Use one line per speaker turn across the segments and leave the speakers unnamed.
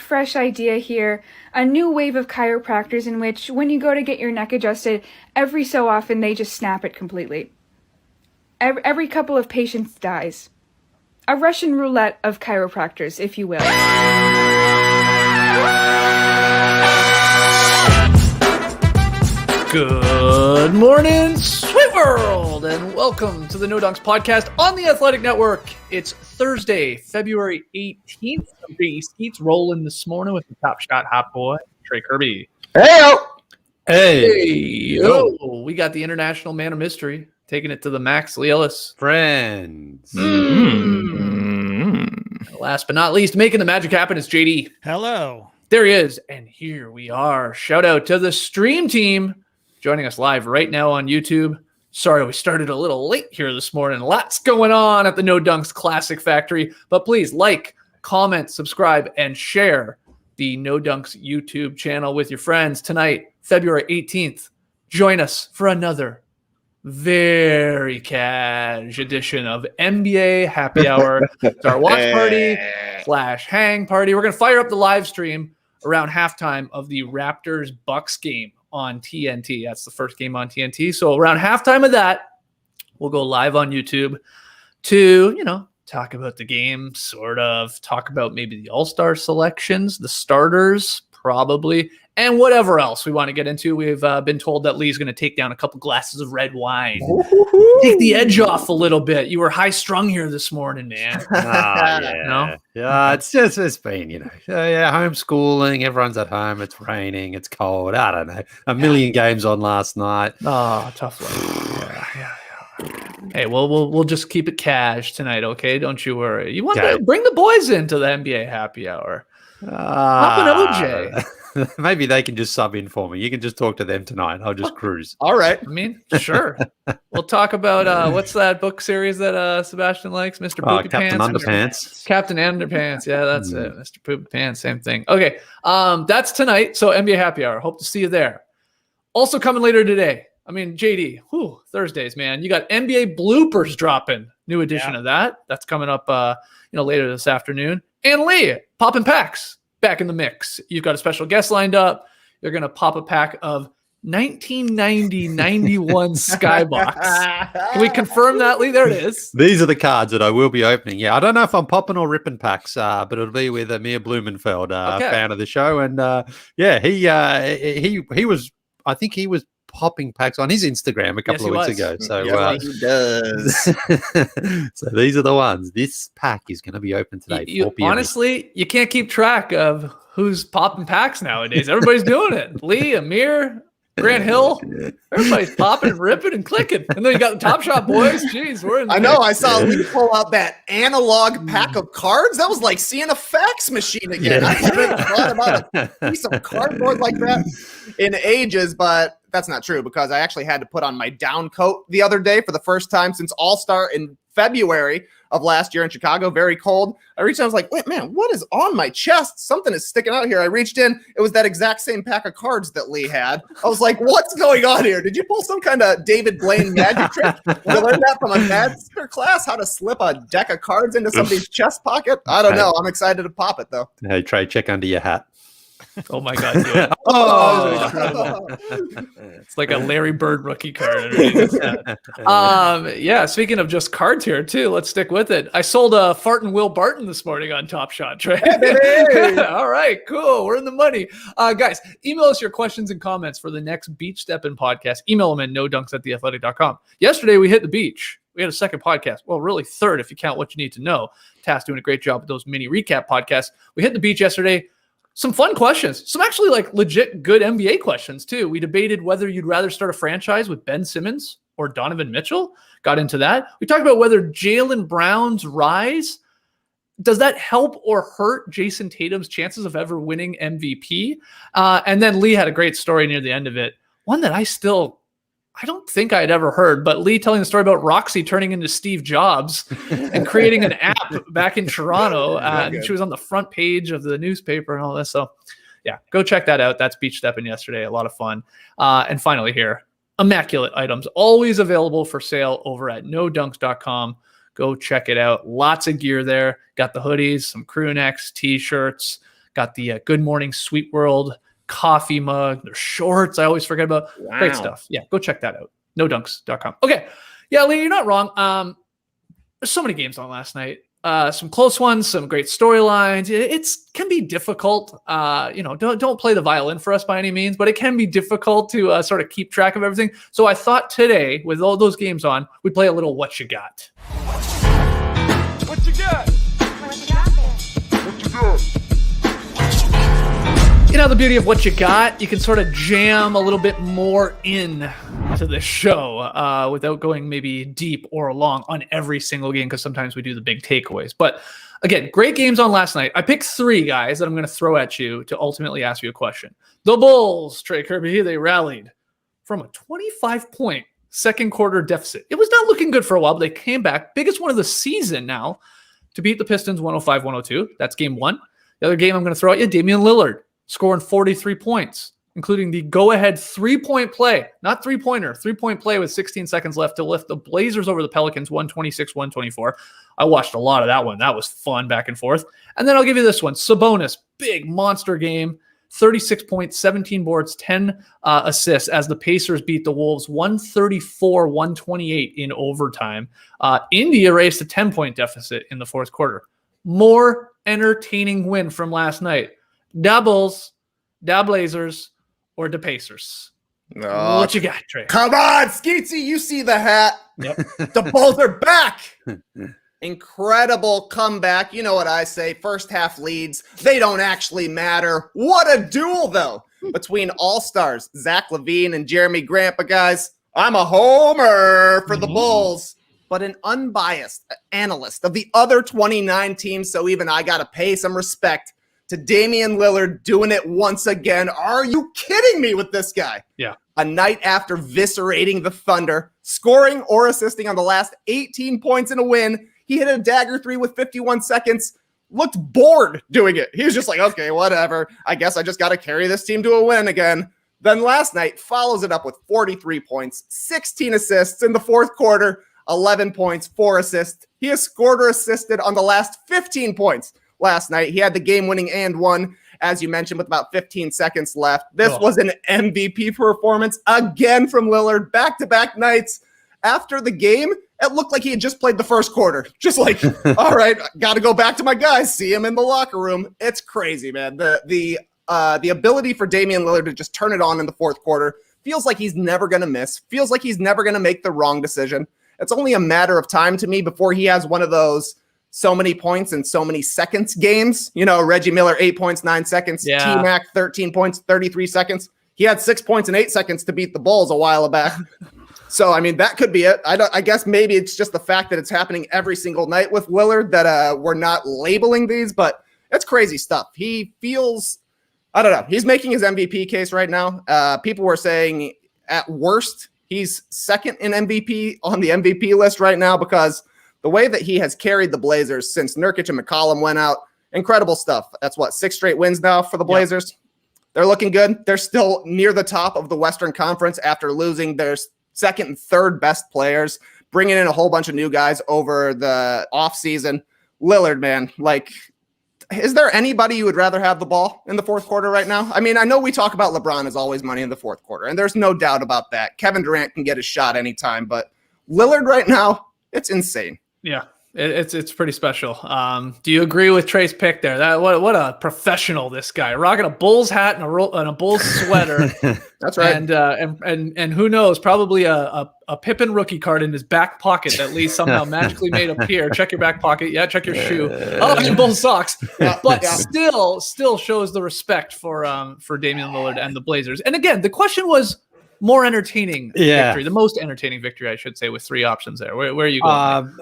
fresh idea here, a new wave of chiropractors in which when you go to get your neck adjusted, every so often they just snap it completely. Every couple of patients dies. A Russian roulette of chiropractors, if you will.
Good morning, sweet world, and welcome to the No Dunks podcast on the Athletic Network. It's Thursday, February 18th. I'm JD Skeets rolling this morning with the top shot hot boy, Trey Kerby. Hey, we got the international man of mystery taking it to the max, Lee Ellis.
Friends.
Last but not least, making the magic happen is JD.
Hello.
There he is, and here we are. Shout out to the stream team joining us live right now on YouTube. Sorry, we started a little late here this morning. Lots going on at the No Dunks Classic Factory, but please like, comment, subscribe, and share the No Dunks YouTube channel with your friends. Tonight, February 18th, join us for another very cash edition of NBA Happy Hour. It's our watch party / hang party. We're going to fire up the live stream around halftime of the Raptors-Bucks game on TNT. That's the first game on TNT. So around halftime of that, we'll go live on YouTube to, talk about the game, sort of talk about maybe the all-star selections, the starters, probably, and whatever else we want to get into. We've been told that Lee's going to take down a couple glasses of red wine. Take the edge off a little bit. You were high-strung here this morning, man.
Yeah, it's been, homeschooling. Everyone's at home. It's raining. It's cold. I don't know. A million games on last night.
Oh, tough luck. Yeah. Hey, we'll just keep it cash tonight, okay? Don't you worry. You want to bring the boys into the NBA Happy Hour. Pop an OJ.
Maybe they can just sub in for me. You can just talk to them tonight. I'll just cruise.
All right. I mean, sure. We'll talk about what's that book series that Sebastian likes? Mr. Poopy
Captain
Pants.
Underpants.
Captain Underpants. Yeah, that's it. Mr. Poopy Pants. Same thing. Okay. That's tonight. So NBA Happy Hour. Hope to see you there. Also coming later today. I mean, JD, Thursdays, man. You got NBA bloopers dropping. New edition of that. That's coming up later this afternoon. And Lee, Poppin packs. Back in the mix. You've got a special guest lined up. You're going to pop a pack of 1990-91 Skybox. Can we confirm that, Lee? There it is.
These are the cards that I will be opening. Yeah, I don't know if I'm popping or ripping packs, but it'll be with Amir Blumenfeld, fan of the show. And he was, I think he was popping packs on his Instagram a couple of weeks ago. So
he does.
So these are the ones. This pack is going to be open today. 4 p.m.
Honestly, you can't keep track of who's popping packs nowadays. Everybody's doing it. Lee, Amir, Grant Hill, everybody's popping and ripping and clicking. And then you got the Top Shot boys. Jeez, we're in.
I know. I saw Lee pull out that analog pack of cards. That was like seeing a fax machine again. I haven't thought about a piece of cardboard like that in ages, but that's not true because I actually had to put on my down coat the other day for the first time since All-Star in February of last year in Chicago. Very cold. I reached in, I was like, wait, man, what is on my chest? Something is sticking out here. I reached in. It was that exact same pack of cards that Lee had. I was like, what's going on here? Did you pull some kind of David Blaine magic trick? Did I learn that from a master class, how to slip a deck of cards into somebody's chest pocket? I don't know. I'm excited to pop it, though.
Hey, Trey, check under your hat.
Oh my God! Dude. It's like a Larry Bird rookie card. Speaking of just cards here too, let's stick with it. I sold a Fartin' Will Barton this morning on Top Shot. Trey.
Hey.
All right, cool. We're in the money, guys. Email us your questions and comments for the next Beach Steppin' podcast. Email them at nodunks@theathletic.com. Yesterday we hit the beach. We had a second podcast. Well, really third if you count what you need to know. Tass doing a great job with those mini recap podcasts. We hit the beach yesterday. Some fun questions. Some actually like legit good NBA questions too. We debated whether you'd rather start a franchise with Ben Simmons or Donovan Mitchell. Got into that. We talked about whether Jaylen Brown's rise, does that help or hurt Jason Tatum's chances of ever winning MVP? And then Lee had a great story near the end of it. One that I don't think I had ever heard, but Lee telling the story about Roxy turning into Steve Jobs and creating an app back in Toronto. And she was on the front page of the newspaper and all this. So yeah, go check that out. That's Beach Steppin' yesterday. A lot of fun. And finally here, immaculate items, always available for sale over at nodunks.com. Go check it out. Lots of gear there. Got the hoodies, some crew necks, t-shirts, Got the Good Morning Sweet World coffee mug, their shorts. I always forget about.
Wow.
Great stuff. Yeah, go check that out. NoDunks.com. Okay. Yeah, Lee, you're not wrong. There's so many games on last night. Some close ones, some great storylines. It can be difficult. Don't play the violin for us by any means, but it can be difficult to sort of keep track of everything. So I thought today, with all those games on, we'd play a little What You Got.
What you got? What you got there? What you got?
The beauty of What You Got, you can sort of jam a little bit more in to the show without going maybe deep or long on every single game, because sometimes we do the big takeaways. But again, great games on last night. I picked 3 guys that I'm going to throw at you to ultimately ask you a question. The Bulls, Trey Kerby, they rallied from a 25-point second quarter deficit. It was not looking good for a while, but they came back. Biggest one of the season now to beat the Pistons 105-102. That's game 1. The other game I'm going to throw at you, Damian Lillard, scoring 43 points, including the go-ahead 3-point play, not three-pointer, 3-point play with 16 seconds left to lift the Blazers over the Pelicans 126-124. I watched a lot of that one. That was fun back and forth. And then I'll give you this one. Sabonis, big monster game, 36 points, 17 boards, 10 assists as the Pacers beat the Wolves 134-128 in overtime. Indy erased a 10-point deficit in the fourth quarter. More entertaining win from last night. Doubles, da Blazers, or the Pacers. What you got, Trey?
Come on, Skeetsy, you see the hat.
Yep.
The Bulls are back. Incredible comeback. You know what I say. First half leads. They don't actually matter. What a duel, though, between all-stars, Zach LaVine and Jerami Grant. But, guys, I'm a homer for the Bulls, but an unbiased analyst of the other 29 teams, so even I got to pay some respect to Damian Lillard doing it once again. Are you kidding me with this guy?
Yeah.
A night after eviscerating the Thunder, scoring or assisting on the last 18 points in a win, he hit a dagger 3 with 51 seconds, looked bored doing it. He was just like, okay, whatever. I guess I just got to carry this team to a win again. Then last night follows it up with 43 points, 16 assists in the fourth quarter, 11 points, 4 assists. He has scored or assisted on the last 15 points. Last night, he had the game-winning and one, as you mentioned, with about 15 seconds left. This was an MVP performance again from Lillard, back-to-back nights. After the game, it looked like he had just played the first quarter. Just like, all right, got to go back to my guys, see him in the locker room. It's crazy, man. The ability for Damian Lillard to just turn it on in the fourth quarter feels like he's never going to miss, feels like he's never going to make the wrong decision. It's only a matter of time to me before he has one of those so many points in so many seconds games. You know, Reggie Miller, 8 points, 9 seconds.
Yeah.
T-Mac, 13 points, 33 seconds. He had 6 points in 8 seconds to beat the Bulls a while back. So, I mean, that could be it. I guess maybe it's just the fact that it's happening every single night with Lillard that we're not labeling these, but it's crazy stuff. He feels, I don't know, he's making his MVP case right now. People were saying at worst, he's second in MVP on the MVP list right now because the way that he has carried the Blazers since Nurkic and McCollum went out, incredible stuff. That's 6 straight wins now for the Blazers. Yep. They're looking good. They're still near the top of the Western Conference after losing their second and third best players, bringing in a whole bunch of new guys over the offseason. Lillard, man, is there anybody you would rather have the ball in the fourth quarter right now? I mean, I know we talk about LeBron as always money in the fourth quarter, and there's no doubt about that. Kevin Durant can get his shot anytime, but Lillard right now, it's insane.
Yeah, it's pretty special. Do you agree with Trey's pick there? What a professional this guy, rocking a Bulls hat and a Bulls sweater.
That's right.
And who knows, probably a Pippen rookie card in his back pocket that Lee somehow magically made appear. Check your back pocket. Yeah, check your shoe. Oh, and Bulls socks.
Yeah,
but still shows the respect for Damian Lillard and the Blazers. And again, the question was more entertaining victory, the most entertaining victory, I should say, with 3 options there. Where are you going?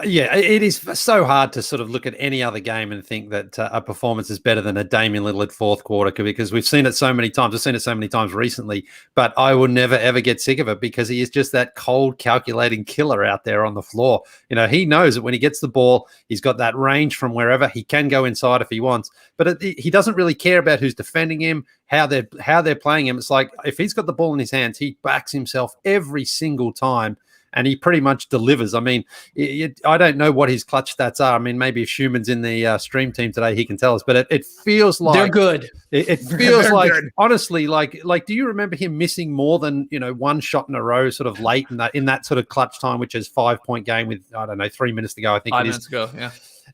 It is so hard to sort of look at any other game and think that a performance is better than a Damian Lillard fourth quarter, because we've seen it so many times. I've seen it so many times recently, but I will never, ever get sick of it because he is just that cold, calculating killer out there on the floor. You know, he knows that when he gets the ball, he's got that range from wherever. He can go inside if he wants, but he doesn't really care about who's defending him, how they're playing him. It's like if he's got the ball in his hands, he backs himself every single time. and he pretty much delivers. I mean, I don't know what his clutch stats are. I mean, maybe if Schumann's in the stream team today, he can tell us. But it feels like
they're good.
It feels
They're
like,
good.
honestly, like do you remember him missing more than one shot in a row, sort of late in that sort of clutch time, which is 5-point game with 3 minutes to go? I think
5
it is.
minutes ago, yeah.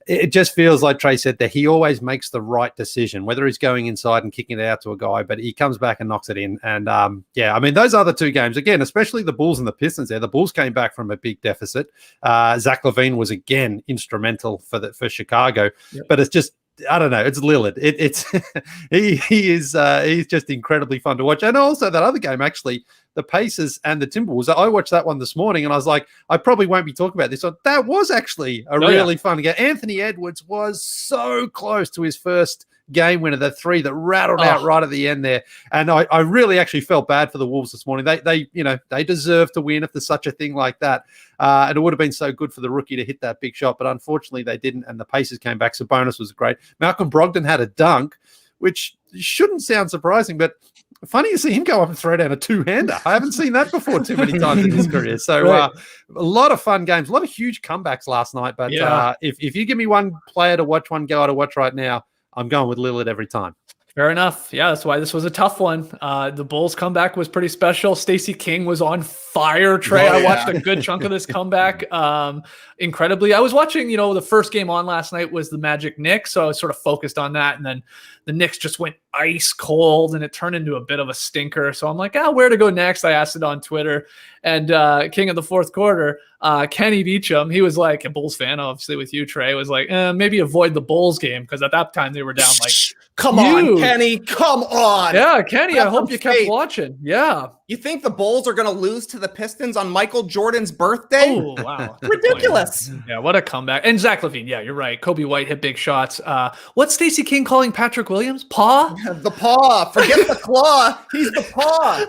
It just feels like Trey said that he always makes the right decision, whether he's going inside and kicking it out to a guy, but he comes back and knocks it in. And I mean, those other two games, again, especially the Bulls and the Pistons there, the Bulls came back from a big deficit. Zach LaVine was again instrumental for Chicago, but it's just, I don't know. It's Lillard. It's he's just incredibly fun to watch. And also that other game, actually, the Pacers and the Timberwolves. I watched that one this morning, and I was like, I probably won't be talking about this. So that was actually a really fun game. Anthony Edwards was so close to his first game winner, the three that rattled out right at the end there. And I really actually felt bad for the Wolves this morning. They deserve to win if there's such a thing like that. And it would have been so good for the rookie to hit that big shot, but unfortunately they didn't, and the Pacers came back. Sabonis was great. Malcolm Brogdon had a dunk, which shouldn't sound surprising, but funny to see him go up and throw down a two-hander. I haven't seen that before too many times in his career. So a lot of fun games, a lot of huge comebacks last night. But if you give me one player to watch, one guy to watch right now, I'm going with Lillard every time.
Fair enough. Yeah, that's why this was a tough one. The Bulls comeback was pretty special. Stacey King was on fire, Trey. I watched a good chunk of this comeback. Incredibly. I was watching, the first game on last night was the Magic Knicks, so I was sort of focused on that. And then the Knicks just went ice cold, and it turned into a bit of a stinker. So I'm like, where to go next? I asked it on Twitter. And King of the fourth quarter, Kenny Beecham, he was like, a Bulls fan, obviously with you, Trey, was like, maybe avoid the Bulls game, because at that time they were down like,
come on, Kenny, come on.
Yeah, Kenny, I hope you kept watching. Yeah.
You think the Bulls are going to lose to the Pistons on Michael Jordan's birthday?
Oh, wow.
Ridiculous.
Yeah, what a comeback. And Zach LaVine, yeah, you're right. Kobe White hit big shots. What's Stacey King calling Patrick Williams? Paw?
The paw. Forget the claw. He's the paw.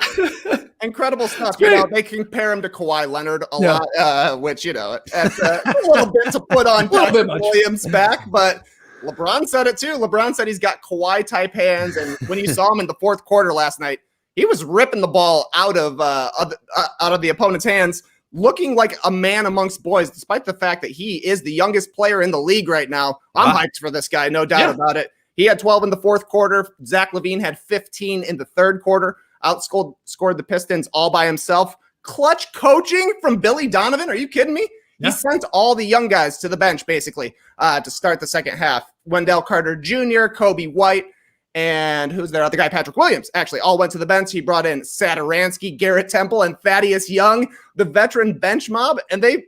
Incredible stuff. They compare him to Kawhi Leonard a lot, which, that's a little bit to put on Patrick Williams' back, but LeBron said it too. LeBron said he's got Kawhi-type hands, and when you saw him in the fourth quarter last night, he was ripping the ball out of the opponent's hands, looking like a man amongst boys, despite the fact that he is the youngest player in the league right now. I'm hyped for this guy, no doubt about it. He had 12 in the fourth quarter. Zach LaVine had 15 in the third quarter. Scored the Pistons all by himself. Clutch coaching from Billy Donovan. Are you kidding me? He sent all the young guys to the bench, basically, to start the second half. Wendell Carter Jr., Kobe White, and who's their other guy? Patrick Williams, actually, all went to the bench. He brought in Satoransky, Garrett Temple, and Thaddeus Young, the veteran bench mob, and they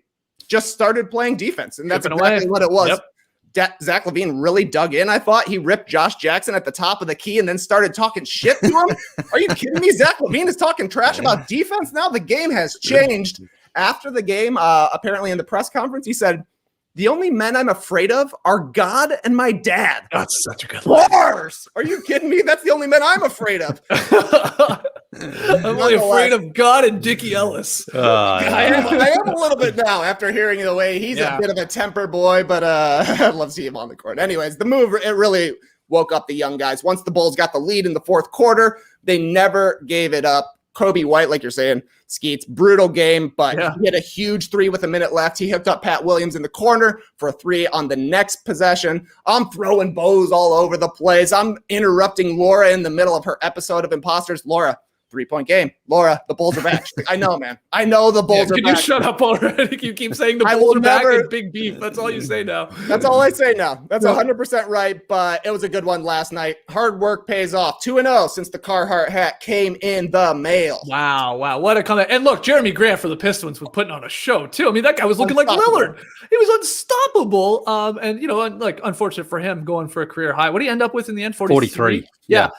just started playing defense, and that's exactly what it was. Zach LaVine really dug in. I thought he ripped Josh Jackson at the top of the key and then started talking shit to him. Are you kidding me? Zach LaVine is talking trash about defense now. The game has changed. After the game, apparently in the press conference, he said, "The only men I'm afraid of are God and my dad."
That's such a good line.
Bars! Are you kidding me? That's the only men I'm afraid of.
I'm only afraid of God and Dickie Ellis.
I am a little bit now after hearing the way he's a bit of a temper boy, but I'd love to see him on the court. Anyways, the move, it really woke up the young guys. Once the Bulls got the lead in the fourth quarter, they never gave it up. Kobe White, like you're saying, Skeets, brutal game, but he had a huge three with a minute left. He hooked up Pat Williams in the corner for a three on the next possession. I'm throwing bows all over the place. I'm interrupting Laura in the middle of her episode of Imposters. Laura, 3-point game. Laura, the Bulls are back. I know, man. I know the Bulls are back.
Can you shut up already? You keep saying the Bulls are back and big beef. That's all you say now.
That's all I say now. That's 100% right, but it was a good one last night. Hard work pays off. 2-0 since the Carhartt hat came in the mail.
Wow. What a comeback. And look, Jeremy Grant for the Pistons was putting on a show, too. I mean, that guy was looking like Lillard. He was unstoppable. And, unfortunate for him going for a career high. What did he end up with in the end? 43. Yeah.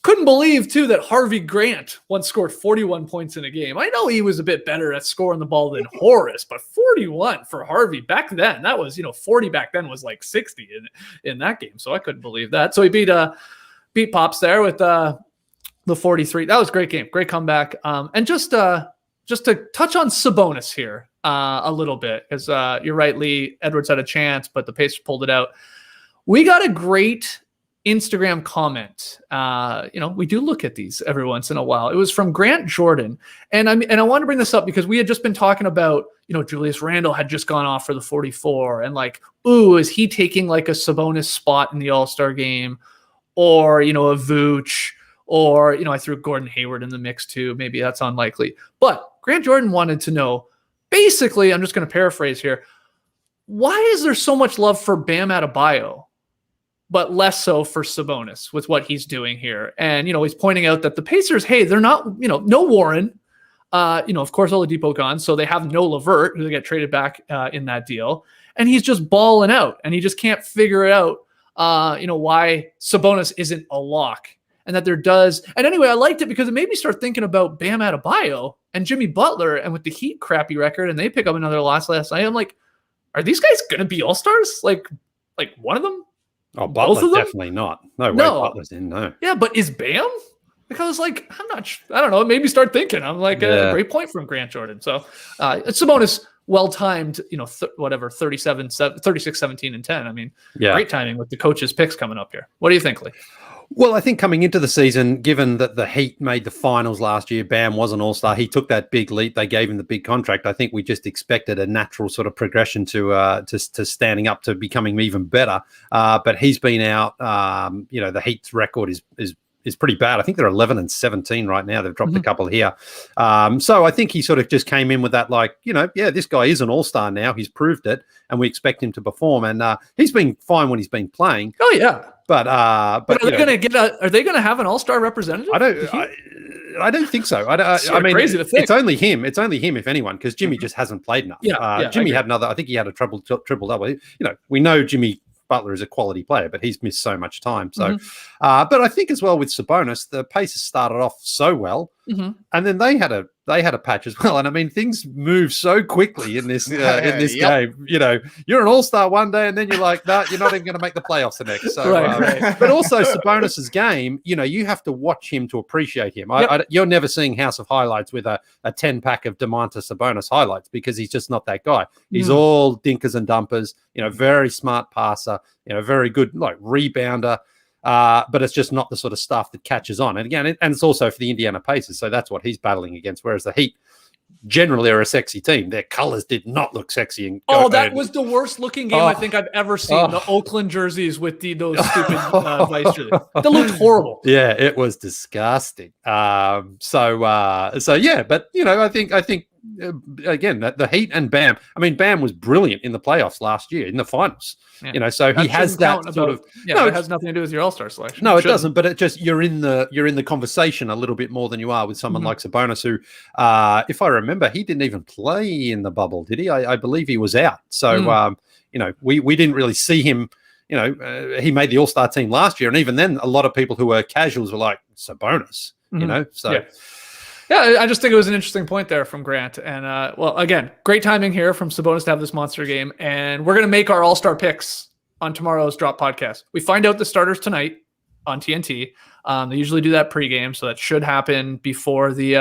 Couldn't believe, too, that Harvey Grant once scored 41 points in a game. I know he was a bit better at scoring the ball than Horace, but 41 for Harvey back then, that was, 40 back then was like 60 in that game. So I couldn't believe that. So he beat Pops there with the 43. That was a great game. Great comeback. And just to touch on Sabonis here a little bit, because you're right, Lee, Edwards had a chance, but the Pacers pulled it out. We got a great Instagram comment. We do look at these every once in a while. It was from Grant Jordan. And I want to bring this up because we had just been talking about, Julius Randle had just gone off for the 44 and like, ooh, is he taking like a Sabonis spot in the All-Star game or, a Vooch or, I threw Gordon Hayward in the mix too. Maybe that's unlikely. But Grant Jordan wanted to know, basically, I'm just going to paraphrase here. Why is there so much love for Bam Adebayo, but less so for Sabonis with what he's doing here? And, he's pointing out that the Pacers, hey, they're not, no Warren, of course, Oladipo gone. So they have no LeVert, who they get traded back in that deal. And he's just balling out and he just can't figure it out, why Sabonis isn't a lock and that there does. And anyway, I liked it because it made me start thinking about Bam Adebayo and Jimmy Butler and with the Heat crappy record and they pick up another loss last night. I'm like, are these guys going to be all-stars? Like one of them?
Oh, Butler definitely not. No way Butler's in, no.
Yeah, but is Bam? Because I don't know. It made me start thinking. I'm like, a great point from Grant Jordan. So Sabonis, well-timed, 36, 17, and 10. I mean, great timing with the coach's picks coming up here. What do you think, Lee?
Well, I think coming into the season, given that the Heat made the finals last year, Bam was an all-star. He took that big leap. They gave him the big contract. I think we just expected a natural sort of progression to standing up to becoming even better. But he's been out. The Heat's record is pretty bad. I think they're 11-17 right now. They've dropped a couple here. So I think he sort of just came in with that, this guy is an all-star now. He's proved it, and we expect him to perform. And he's been fine when he's been playing.
Oh yeah.
But
are they going to have an all-star representative?
I don't think so. I mean, crazy to think. It's only him. It's only him, if anyone, because Jimmy just hasn't played enough. Jimmy had another. I think he had a triple double. We know Jimmy Butler is a quality player, but he's missed so much time. So, but I think as well with Sabonis, the Pacers started off so well, and then they had a patch as well. And I mean, things move so quickly in this game. You're an all-star one day, and then you're like, no, you're not even going to make the playoffs the next. So, right. But also Sabonis's game, you have to watch him to appreciate him. You're never seeing House of Highlights with a 10-pack of Domantas Sabonis highlights because he's just not that guy. He's all dinkers and dumpers. Very smart passer. Very good rebounder. But it's just not the sort of stuff that catches on. And again, and it's also for the Indiana Pacers, so that's what he's battling against. Whereas the Heat generally are a sexy team. Their colors did not look sexy.
That was the worst looking game I think I've ever seen. The Oakland jerseys with those stupid vice jerseys. They looked horrible.
Yeah, it was disgusting. So yeah, but I think. Again, the Heat and Bam. I mean, Bam was brilliant in the playoffs last year in the finals. Yeah. So he has that sort of.
No, it has nothing to do with your All-Star selection.
No, it doesn't. But it just you're in the conversation a little bit more than you are with someone like Sabonis, who, if I remember, he didn't even play in the bubble, did he? I believe he was out. So we didn't really see him. He made the All-Star team last year, and even then, a lot of people who were casuals were like Sabonis. So. Yeah.
Yeah, I just think it was an interesting point there from Grant. And, again, great timing here from Sabonis to have this monster game. And we're going to make our all-star picks on tomorrow's Drop podcast. We find out the starters tonight on TNT. They usually do that pregame, so that should happen before the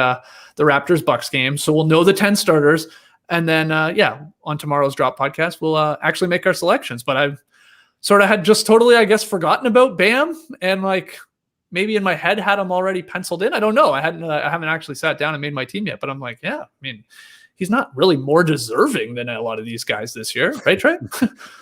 Raptors-Bucks game. So we'll know the 10 starters. And then, on tomorrow's Drop podcast, we'll actually make our selections. But I've sort of had just totally, I guess, forgotten about Bam and, maybe in my head had him already penciled in. I don't know. I haven't actually sat down and made my team yet, but I'm like, yeah, I mean, he's not really more deserving than a lot of these guys this year. Right, Trey?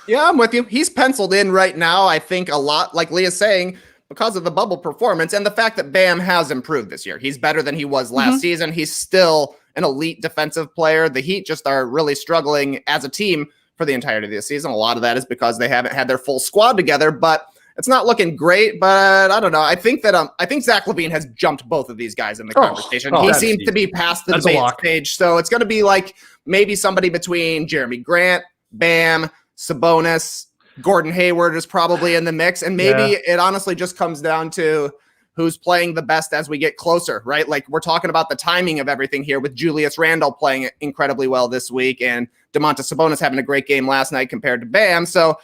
Yeah, I'm with you. He's penciled in right now. I think a lot, like Leah's saying, because of the bubble performance and the fact that Bam has improved this year. He's better than he was last season. He's still an elite defensive player. The Heat just are really struggling as a team for the entirety of the season. A lot of that is because they haven't had their full squad together, but it's not looking great, but I don't know. I think that Zach LaVine has jumped both of these guys in the conversation. He seemed to be past the debate stage, so it's going to be like maybe somebody between Jerami Grant, Bam, Sabonis, Gordon Hayward is probably in the mix, and maybe it honestly just comes down to who's playing the best as we get closer, right? Like we're talking about the timing of everything here with Julius Randle playing incredibly well this week and Domantas Sabonis having a great game last night compared to Bam. So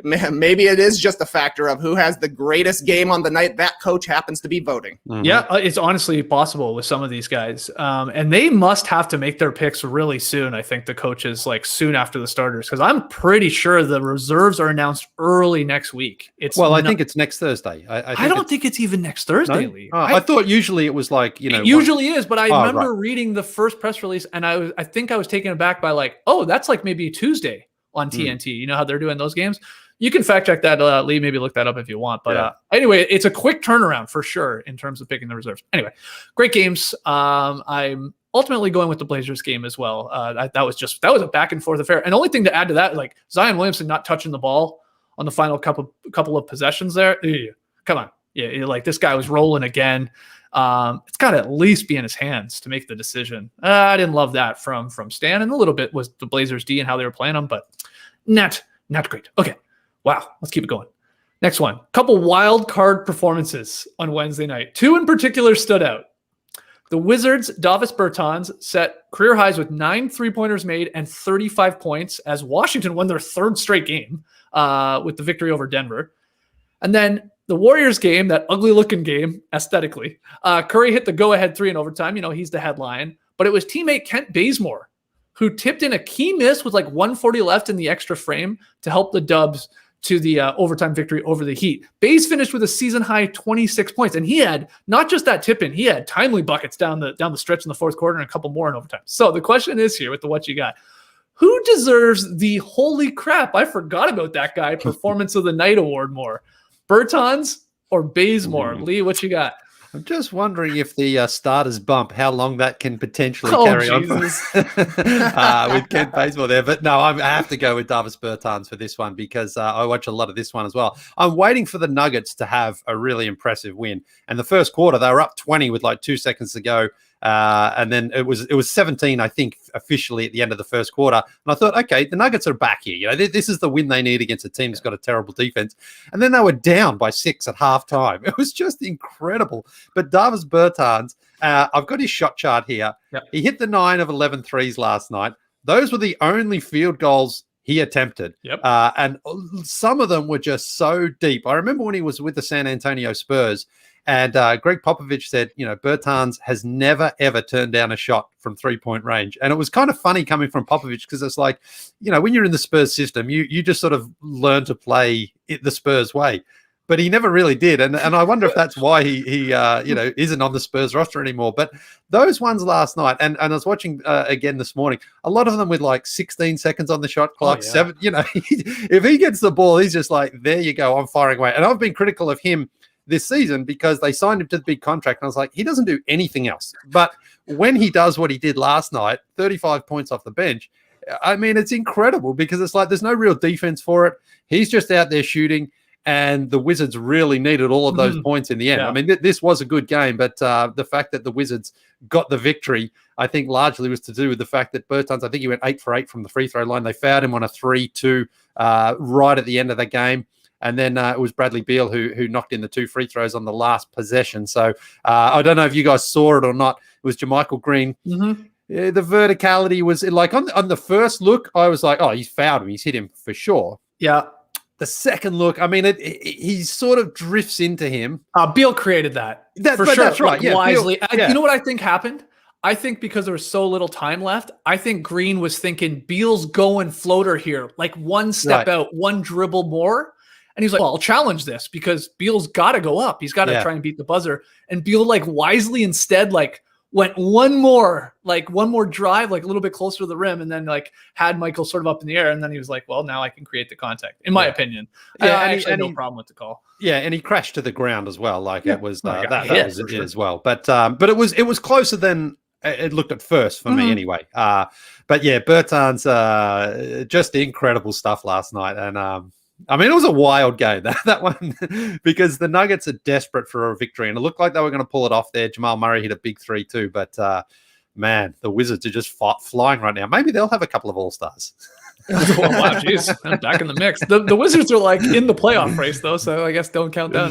maybe it is just a factor of who has the greatest game on the night that coach happens to be voting.
Yeah, it's honestly possible with some of these guys. And they must have to make their picks really soon. I think the coaches like soon after the starters, because I'm pretty sure the reserves are announced early next week.
I think it's next Thursday.
I don't think it's even next Thursday,
No?
Lee.
I thought usually it was like,
It usually is, but I remember reading the first press release and I think I was taken aback by like, oh, that's like maybe Tuesday on TNT. You know how they're doing those games? You can fact check that, Lee. Maybe look that up if you want. But anyway, it's a quick turnaround for sure in terms of picking the reserves. Anyway, great games. I'm ultimately going with the Blazers game as well. That was a back and forth affair. And the only thing to add to that, like Zion Williamson not touching the ball on the final couple of possessions there. Come on, like this guy was rolling again. It's got to at least be in his hands to make the decision. I didn't love that from Stan, and a little bit was the Blazers D and how they were playing them, but not great. Okay. Wow, let's keep it going. Next one. Couple wild card performances on Wednesday night. Two in particular stood out. The Wizards' Davis Bertans set career highs with 9 3-pointers made and 35 points as Washington won their third straight game with the victory over Denver. And then the Warriors game, that ugly-looking game, aesthetically, Curry hit the go-ahead 3 in overtime. He's the headline. But it was teammate Kent Bazemore who tipped in a key miss with like 140 left in the extra frame to help the Dubs to the overtime victory over the Heat. Baze finished with a season-high 26 points, and he had not just that tip-in, he had timely buckets down the stretch in the fourth quarter and a couple more in overtime. So the question is here with the What You Got, who deserves the holy crap, I forgot about that guy, Performance of the Night award more? Bertans or Bazemore? Lee, what you got?
I'm just wondering if the starters bump, how long that can potentially carry on with Kent Bazemore there. But no, I have to go with Davis Bertans for this one because I watch a lot of this one as well. I'm waiting for the Nuggets to have a really impressive win. And the first quarter, they were up 20 with like 2 seconds to go. And then it was 17, I think, officially at the end of the first quarter. And I thought, okay, the Nuggets are back here. This is the win they need against a team that's got a terrible defense. And then they were down by 6 at halftime. It was just incredible. But Davis Bertans, I've got his shot chart here. Yep. He hit the 9 of 11 threes last night. Those were the only field goals he attempted. Yep. And some of them were just so deep. I remember when he was with the San Antonio Spurs, and Greg Popovich said, Bertans has never, ever turned down a shot from 3-point range. And it was kind of funny coming from Popovich because it's like, when you're in the Spurs system, you just sort of learn to play it the Spurs way. But he never really did. And I wonder if that's why he isn't on the Spurs roster anymore. But those ones last night, and I was watching again this morning, a lot of them with like 16 seconds on the shot clock, 7, if he gets the ball, he's just like, there you go, I'm firing away. And I've been critical of him this season because they signed him to the big contract. And I was like, he doesn't do anything else. But when he does what he did last night, 35 points off the bench, I mean, it's incredible because it's like there's no real defense for it. He's just out there shooting, and the Wizards really needed all of those points in the end. Yeah. I mean, this was a good game, but the fact that the Wizards got the victory, I think largely was to do with the fact that Bertans, I think he went 8 for 8 from the free throw line. They fouled him on a 3-2 right at the end of the game. And then it was Bradley Beal who knocked in the 2 free throws on the last possession. So I don't know if you guys saw it or not. It was JaMychal Green. The verticality was like on the first look, I was like, oh, he's fouled him. He's hit him for sure.
Yeah.
The second look, I mean, he sort of drifts into him.
Beal created that for sure. That's right. Yeah, wisely. Beal, you know what I think happened? I think because there was so little time left, I think Green was thinking Beal's going floater here, like one step out, one dribble more. And he's like, well, I'll challenge this because Beal's got to go up. He's got to try and beat the buzzer. And Beal like wisely instead went one more drive, like a little bit closer to the rim, and then like had Michael sort of up in the air. And then he was like, well, now I can create the contact, in my opinion. Yeah, I actually had no problem with the call. Yeah, and he crashed to the ground as well. Like it was that was it as well. But it was closer than it looked at first for me anyway. But yeah, Bertans, just incredible stuff last night. And I mean, it was a wild game, that one, because the Nuggets are desperate for a victory, and it looked like they were going to pull it off there. Jamal Murray hit a big 3 too, but man, the Wizards are just flying right now. Maybe they'll have a couple of All-Stars. Wow, geez, I'm back in the mix. The Wizards are like in the playoff race, though, so I guess don't count down.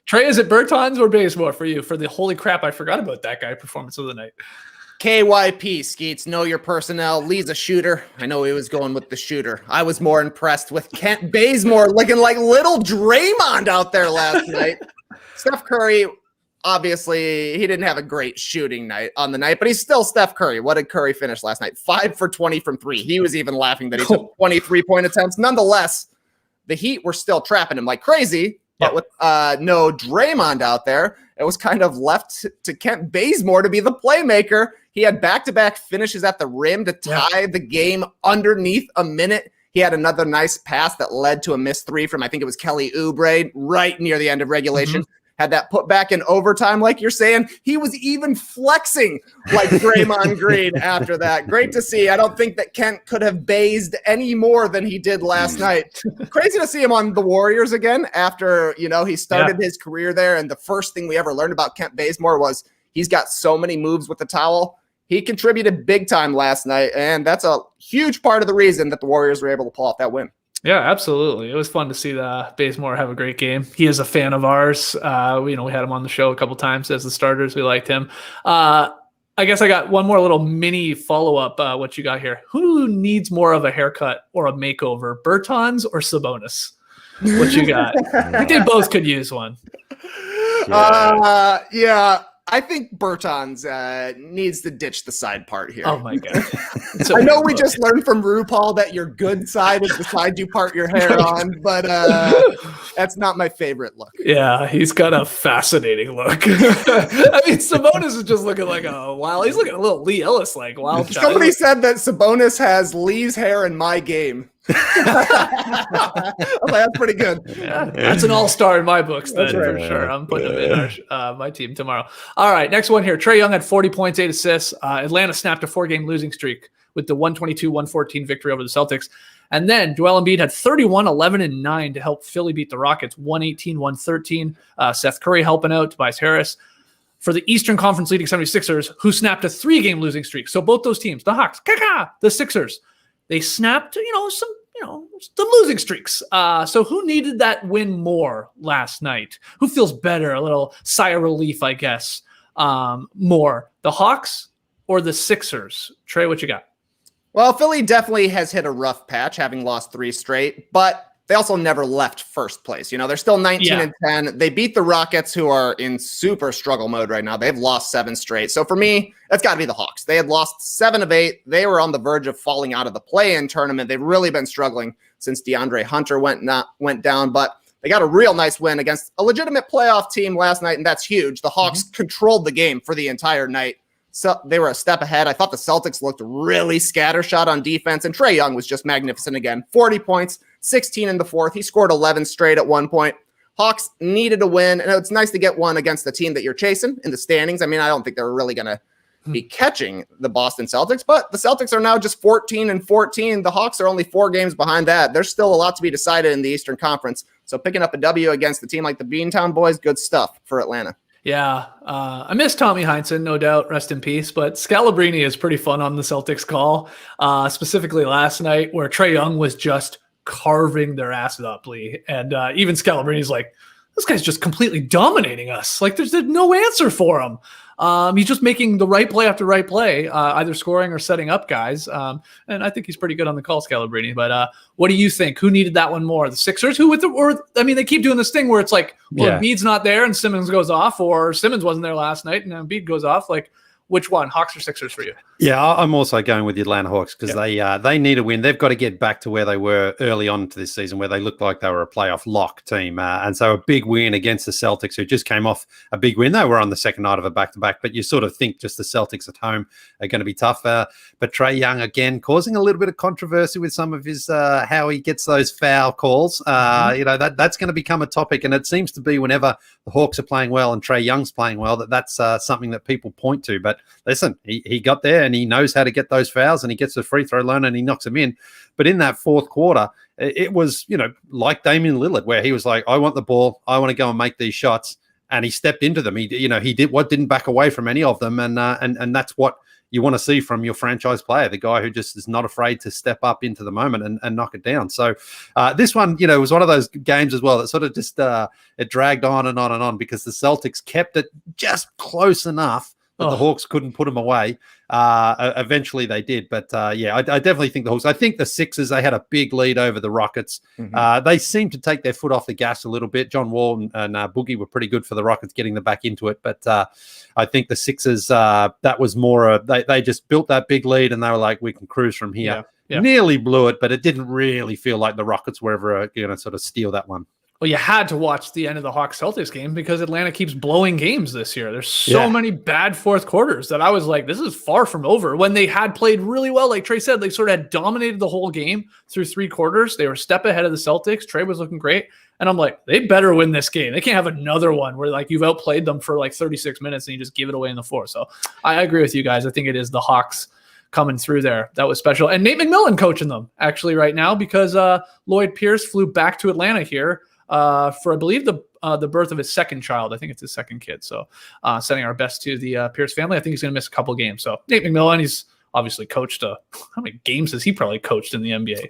Trey, is it Bertans or Bazemore for you for the holy crap? I forgot about that guy performance of the night.
KYP, Skeets, know your personnel. Lee's a shooter. I know he was going with the shooter. I was more impressed with Kent Bazemore looking like little Draymond out there last night. Steph Curry, obviously, he didn't have a great shooting night on the night, but he's still Steph Curry. What did Curry finish last night? 5 for 20 from 3. He was even laughing that he took 23-point attempts. Nonetheless, the Heat were still trapping him like crazy, but with no Draymond out there, it was kind of left to Kent Bazemore to be the playmaker. He had back-to-back finishes at the rim to tie the game underneath a minute. He had another nice pass that led to a missed 3 from, I think it was Kelly Oubre, right near the end of regulation. Had that put back in overtime, like you're saying. He was even flexing like Draymond Green after that. Great to see. I don't think that Kent could have bazed any more than he did last night. Crazy to see him on the Warriors again after, he started his career there. And the first thing we ever learned about Kent Bazemore was he's got so many moves with the towel. He contributed big time last night, and that's a huge part of the reason that the Warriors were able to pull off that win.
Yeah, absolutely. It was fun to see Bazemore have a great game. He is a fan of ours. We had him on the show a couple times as the starters. We liked him. I guess I got one more little mini follow-up. What you got here? Who needs more of a haircut or a makeover, Bertans or Sabonis? What you got? I think they both could use one.
I think Bertans needs to ditch the side part here.
Oh, my God.
I know we just learned from RuPaul that your good side is the side you part your hair on, but that's not my favorite look.
Yeah, he's got a fascinating look. I mean, Sabonis is just looking like he's looking a little Lee Ellis-like wild child.
Somebody said that Sabonis has Lee's hair in my game. That's pretty good.
Yeah, that's an all-star in my books then, for sure. I'm putting him in my team tomorrow. All right, next one here. Trey Young had 40 points, 8 assists. Atlanta snapped a 4-game losing streak with the 122-114 victory over the Celtics. And then Joel Embiid had 31, 11, and 9 to help Philly beat the Rockets 118-113. Seth Curry helping out, Tobias Harris. For the Eastern Conference leading 76ers, who snapped a 3-game losing streak. So both those teams, the Hawks, the Sixers, they snapped, some losing streaks. So who needed that win more last night? Who feels better? A little sigh of relief, I guess. More, the Hawks or the Sixers? Trey, what you got?
Well, Philly definitely has hit a rough patch, having lost 3 straight, but they also never left first place. They're still 19-10. They beat the Rockets, who are in super struggle mode right now. They've lost 7 straight. So for me, that's got to be the Hawks. They had lost 7 of 8. They were on the verge of falling out of the play-in tournament. They've really been struggling since DeAndre Hunter went down, but they got a real nice win against a legitimate playoff team last night, and that's huge. The Hawks controlled the game for the entire night. So they were a step ahead. I thought the Celtics looked really scattershot on defense, and Trey Young was just magnificent again. 40 points, 16 in the fourth. He scored 11 straight at one point. Hawks needed a win, and it's nice to get one against the team that you're chasing in the standings. I mean, I don't think they were really going to be catching the Boston Celtics, but the Celtics are now just 14-14. The Hawks are only 4 games behind that. There's still a lot to be decided in the Eastern Conference. So picking up a W against the team like the Beantown Boys, good stuff for Atlanta.
Yeah, I miss Tommy Heinsohn, no doubt, rest in peace, but Scalabrine is pretty fun on the Celtics call, specifically last night where Trey Young was just carving their asses up, Lee. And even Scalabrine's like, this guy's just completely dominating us. Like, there's no answer for him. He's just making the right play after right play, either scoring or setting up guys. And I think he's pretty good on the call, Scalabrine. But what do you think? Who needed that one more? The Sixers? They keep doing this thing where it's like, Embiid's not there and Simmons goes off, or Simmons wasn't there last night and Embiid goes off. Like, which one, Hawks or Sixers for you?
Yeah, I'm also going with the Atlanta Hawks because they need a win. They've got to get back to where they were early on to this season, where they looked like they were a playoff lock team. And so a big win against the Celtics, who just came off a big win. They were on the second night of a back-to-back, but you sort of think just the Celtics at home are going to be tough. But Trey Young, again, causing a little bit of controversy with some of his how he gets those foul calls. That's going to become a topic, and it seems to be whenever the Hawks are playing well and Trey Young's playing well, that's something that people point to. But listen, he got there and he knows how to get those fouls, and he gets the free throw line and he knocks them in. But in that fourth quarter, it was, like Damian Lillard, where he was like, I want the ball. I want to go and make these shots. And he stepped into them. He didn't back away from any of them. And that's what you want to see from your franchise player, the guy who just is not afraid to step up into the moment and knock it down. So this one, was one of those games as well that sort of just it dragged on and on and on because the Celtics kept it just close enough but the Hawks couldn't put them away. Eventually they did. But I definitely think the Hawks. I think the Sixers, they had a big lead over the Rockets. They seemed to take their foot off the gas a little bit. John Wall and Boogie were pretty good for the Rockets getting them back into it. But I think the Sixers, that was more, they just built that big lead and they were like, we can cruise from here. Yeah. Nearly blew it, but it didn't really feel like the Rockets were ever going to sort of steal that one.
Well, you had to watch the end of the Hawks-Celtics game because Atlanta keeps blowing games this year. There's so many bad fourth quarters that I was like, this is far from over. When they had played really well, like Trey said, they sort of had dominated the whole game through 3 quarters. They were a step ahead of the Celtics. Trey was looking great. And I'm like, they better win this game. They can't have another one where like you've outplayed them for like 36 minutes and you just give it away in the fourth. So I agree with you guys. I think it is the Hawks coming through there. That was special. And Nate McMillan coaching them actually right now because Lloyd Pierce flew back to Atlanta here for, I believe, the birth of his second child. I think it's his second kid. So sending our best to the Pierce family. I think he's going to miss a couple games. So Nate McMillan, he's obviously coached how many games has he probably coached in the NBA?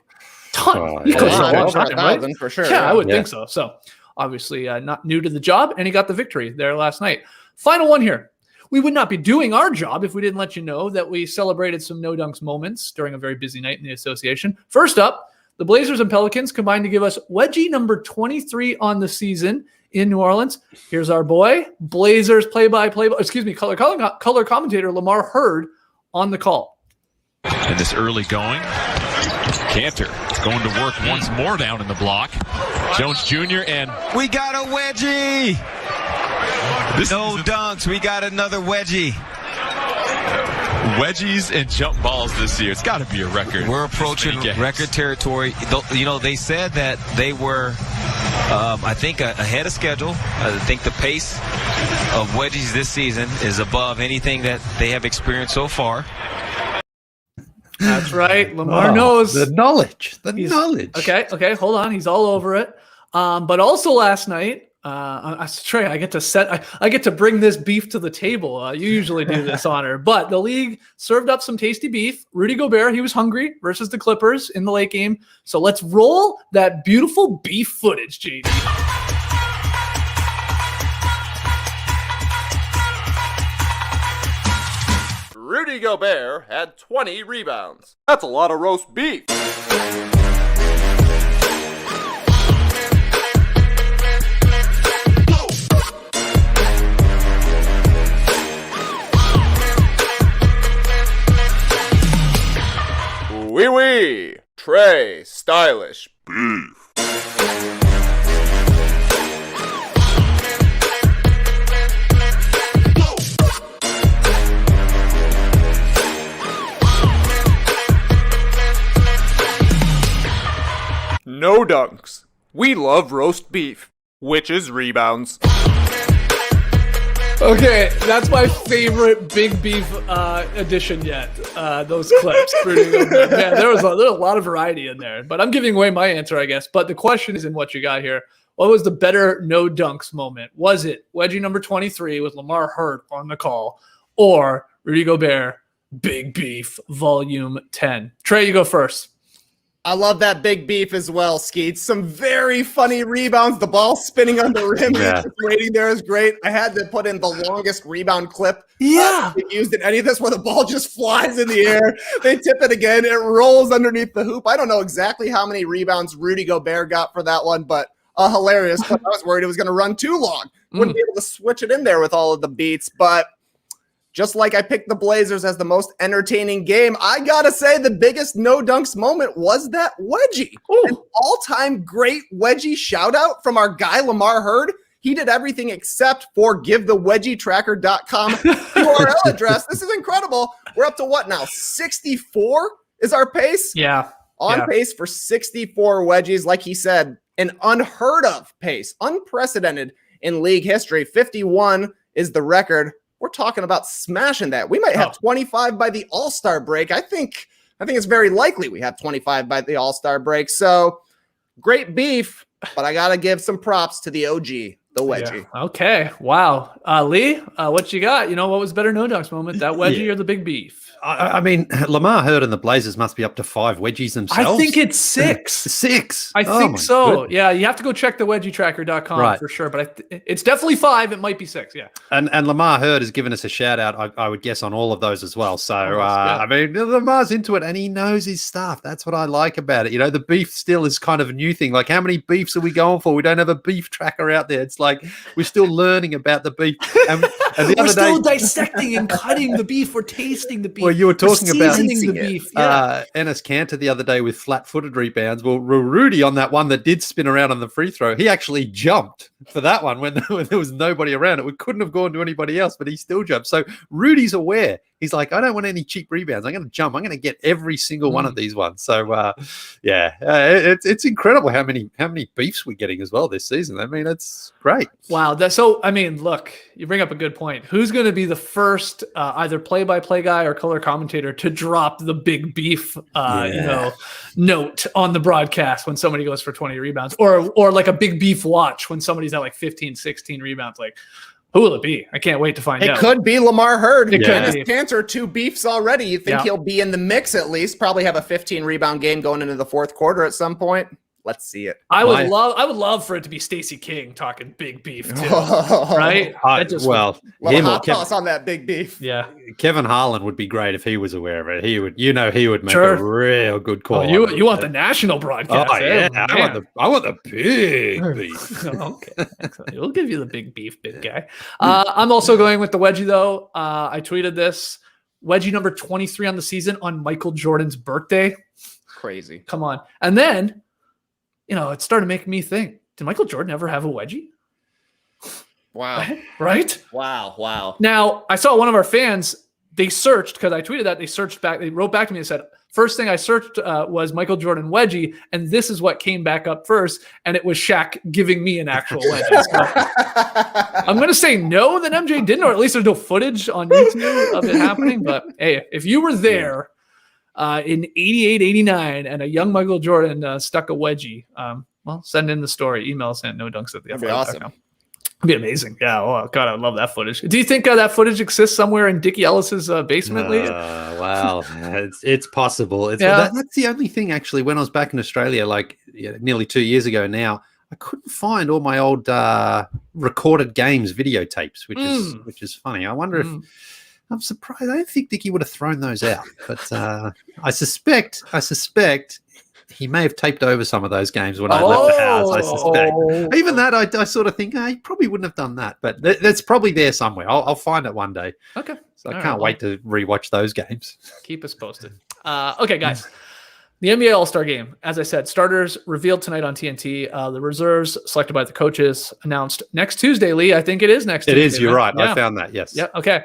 Ton. He coached a long time, right?
For sure.
Yeah, I would think so. So obviously not new to the job, and he got the victory there last night. Final one here. We would not be doing our job if we didn't let you know that we celebrated some no dunks moments during a very busy night in the association. First up, the Blazers and Pelicans combined to give us wedgie number 23 on the season in New Orleans. Here's our boy, Blazers color commentator Lamar Hurd on the call.
In this early going, Cantor going to work once more down in the block. Jones Jr. and
we got a wedgie. No dunks. We got another wedgie.
Wedgies and jump balls this year. It's got to be a record.
We're approaching record territory. You know, they said that they were, I think, ahead of schedule. I think the pace of wedgies this season is above anything that they have experienced so far.
That's right. Lamar knows.
The knowledge.
Okay, hold on. He's all over it. But also last night, Trey, I get to bring this beef to the table. You usually do this honor, but the league served up some tasty beef. Rudy Gobert, he was hungry versus the Clippers in the late game. So let's roll that beautiful beef footage, JD.
Rudy Gobert had 20 rebounds. That's a lot of roast beef. Wee Trey stylish beef. No dunks. We love roast beef, which is rebounds.
Okay, that's my favorite big beef edition yet. Those clips. Man, there was a lot of variety in there, but I'm giving away my answer, I guess. But the question is in what you got here. What was the better no dunks moment? Was it wedgie number 23 with Lamar Hurd on the call, or Rudy Gobert, Big Beef, Volume 10? Trey, you go first.
I love that big beef as well, Skeets. Some very funny rebounds. The ball spinning on the rim. Just waiting there is great. I had to put in the longest rebound clip used in any of this where the ball just flies in the air. They tip it again. It rolls underneath the hoop. I don't know exactly how many rebounds Rudy Gobert got for that one, but hilarious. But I was worried it was going to run too long. Wouldn't be able to switch it in there with all of the beats, but just like I picked the Blazers as the most entertaining game, I gotta say the biggest no dunks moment was that wedgie. An all-time great wedgie shout out from our guy Lamar Hurd. He did everything except for give the wedgietracker.com URL address. This is incredible. We're up to what now? 64 is our pace?
Yeah.
Pace for 64 wedgies. Like he said, an unheard of pace, unprecedented in league history. 51 is the record. We're talking about smashing that. We might have 25 by the All-Star break. I think it's very likely we have 25 by the All-Star break. So great beef, but I got to give some props to the OG, the wedgie.
Yeah. Okay. Wow. Lee, what you got? What was better no dunks moment, that wedgie or the big beef?
I mean, Lamar, Hurd, and the Blazers must be up to 5 wedgies themselves.
I think it's 6.
6.
I
Oh,
think
my
so.
goodness.
Yeah, you have to go check the wedgietracker.com for sure, but it's definitely 5. It might be 6. Yeah.
And Lamar Hurd has given us a shout out, I would guess, on all of those as well. So,
yeah.
I mean, Lamar's into it and he knows his stuff. That's what I like about it. You know, the beef still is kind of a new thing. Like, how many beefs are we going for? We don't have a beef tracker out there. It's like we're still learning about the beef. And the
We're
other
still
day,
dissecting and cutting the beef. We're tasting the beef.
well, you were talking about
the beef. Yeah.
Ennis Cantor the other day with flat-footed rebounds. Well, Rudy on that one that did spin around on the free throw, he actually jumped for that one when there was nobody around. It couldn't have gone to anybody else, but he still jumped. So Rudy's aware. He's like, I don't want any cheap rebounds. I'm going to jump. I'm going to get every single one of these ones. So, it's incredible how many beefs we're getting as well this season. I mean, it's great.
Wow. I mean, look, you bring up a good point. Who's going to be the first either play-by-play guy or color commentator to drop the big beef, note on the broadcast when somebody goes for 20 rebounds or like a big beef watch when somebody's at like 15, 16 rebounds? Like, who will it be? I can't wait to find out.
It could be Lamar Hurd.
It
Ennis
could be.
Cantor, 2 beefs already. You think he'll be in the mix at least? Probably have a 15 rebound game going into the fourth quarter at some point. Let's see it.
I would love for it to be Stacey King talking big beef too, right?
Hot toss on that big beef.
Yeah,
Kevin Harlan would be great if he was aware of it. He would make a real good call.
Oh, you want the national broadcast?
Oh yeah, I want the big beef.
Okay, we'll give you the big beef, big guy. I'm also going with the wedgie though. I tweeted this wedgie number 23 on the season on Michael Jordan's birthday.
Crazy.
Come on, and then. It started making me think, did Michael Jordan ever have a wedgie?
Wow.
Right?
Wow.
Now, I saw one of our fans, they searched, because I tweeted that, they wrote back to me and said, first thing I searched was Michael Jordan wedgie, and this is what came back up first, and it was Shaq giving me an actual wedgie. So I'm going to say no that MJ didn't, or at least there's no footage on YouTube of it happening, but hey, if you were there, in 88, 89, and a young Michael Jordan stuck a wedgie. Send in the story. Email us at nodunks@theathletic.com.
That'd be awesome.
It'd be amazing. Yeah. Oh God, I would love that footage. Do you think that footage exists somewhere in Dickie Ellis's basement, Lee?
Well, it's possible. That's the only thing actually. When I was back in Australia, nearly 2 years ago now, I couldn't find all my old recorded games videotapes, which is funny. I wonder if. I'm surprised. I don't think Dickie would have thrown those out, but I suspect he may have taped over some of those games when I left the house. I suspect. Even that, I sort of think he probably wouldn't have done that, but that's probably there somewhere. I'll find it one day.
Okay.
So I can't wait to rewatch those games.
Keep us posted. Okay, guys. The NBA All-Star Game, as I said, starters revealed tonight on TNT. The reserves selected by the coaches announced next Tuesday, Lee. I think it is next Tuesday.
It is. You're right.
Yeah.
I found that. Yes.
Yeah. Okay.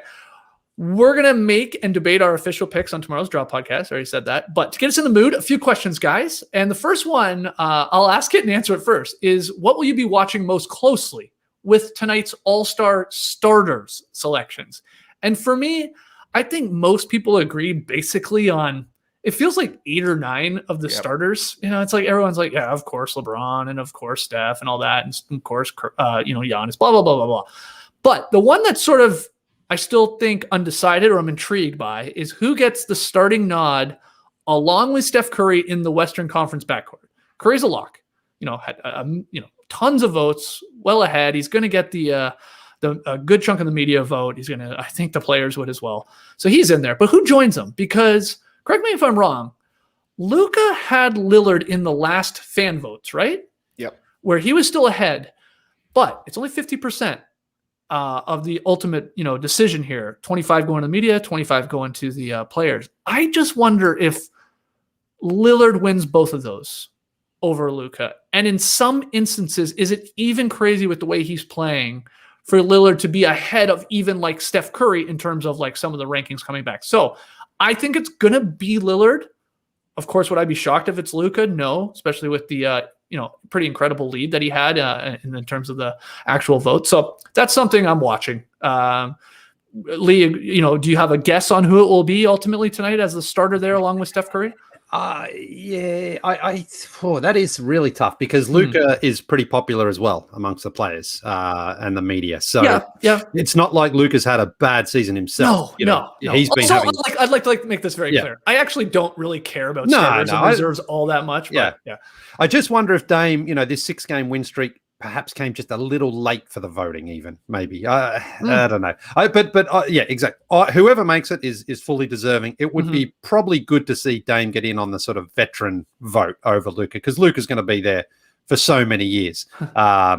We're going to make and debate our official picks on tomorrow's Draw podcast. I already said that. But to get us in the mood, a few questions, guys. And the first one, I'll ask it and answer it first, is what will you be watching most closely with tonight's All-Star starters selections? And for me, I think most people agree basically on, it feels like 8 or 9 of the starters. It's like everyone's like, yeah, of course LeBron and of course Steph and all that. And of course, Giannis, blah, blah, blah, blah, blah. But the one that's sort of, I still think undecided or I'm intrigued by is who gets the starting nod along with Steph Curry in the Western Conference backcourt. Curry's a lock, had tons of votes, well ahead. He's going to get a good chunk of the media vote. He's going to, I think the players would as well. So he's in there, but who joins him? Because correct me if I'm wrong, Luka had Lillard in the last fan votes, right?
Yep.
Where he was still ahead, but it's only 50%. Of the ultimate, decision here. 25 going to the media, 25 going to the players. I just wonder if Lillard wins both of those over Luka. And in some instances, is it even crazy with the way he's playing for Lillard to be ahead of even like Steph Curry in terms of like some of the rankings coming back? So I think it's going to be Lillard. Of course, would I be shocked if it's Luka? No, especially with the pretty incredible lead that he had in terms of the actual vote. So that's something I'm watching. Lee, do you have a guess on who it will be ultimately tonight as the starter there along with Steph Curry?
That is really tough because Luka is pretty popular as well amongst the players and the media. So it's not like Luka's had a bad season himself.
No.
He's been
also,
having.
I'd like to make this very clear. I actually don't really care about starters and reserves all that much. But yeah.
I just wonder if Dame, this 6-game win streak perhaps came just a little late for the voting, even maybe. I don't know. Exactly. Whoever makes it is fully deserving. It would be probably good to see Dame get in on the sort of veteran vote over Luka because Luka's going to be there for so many years. I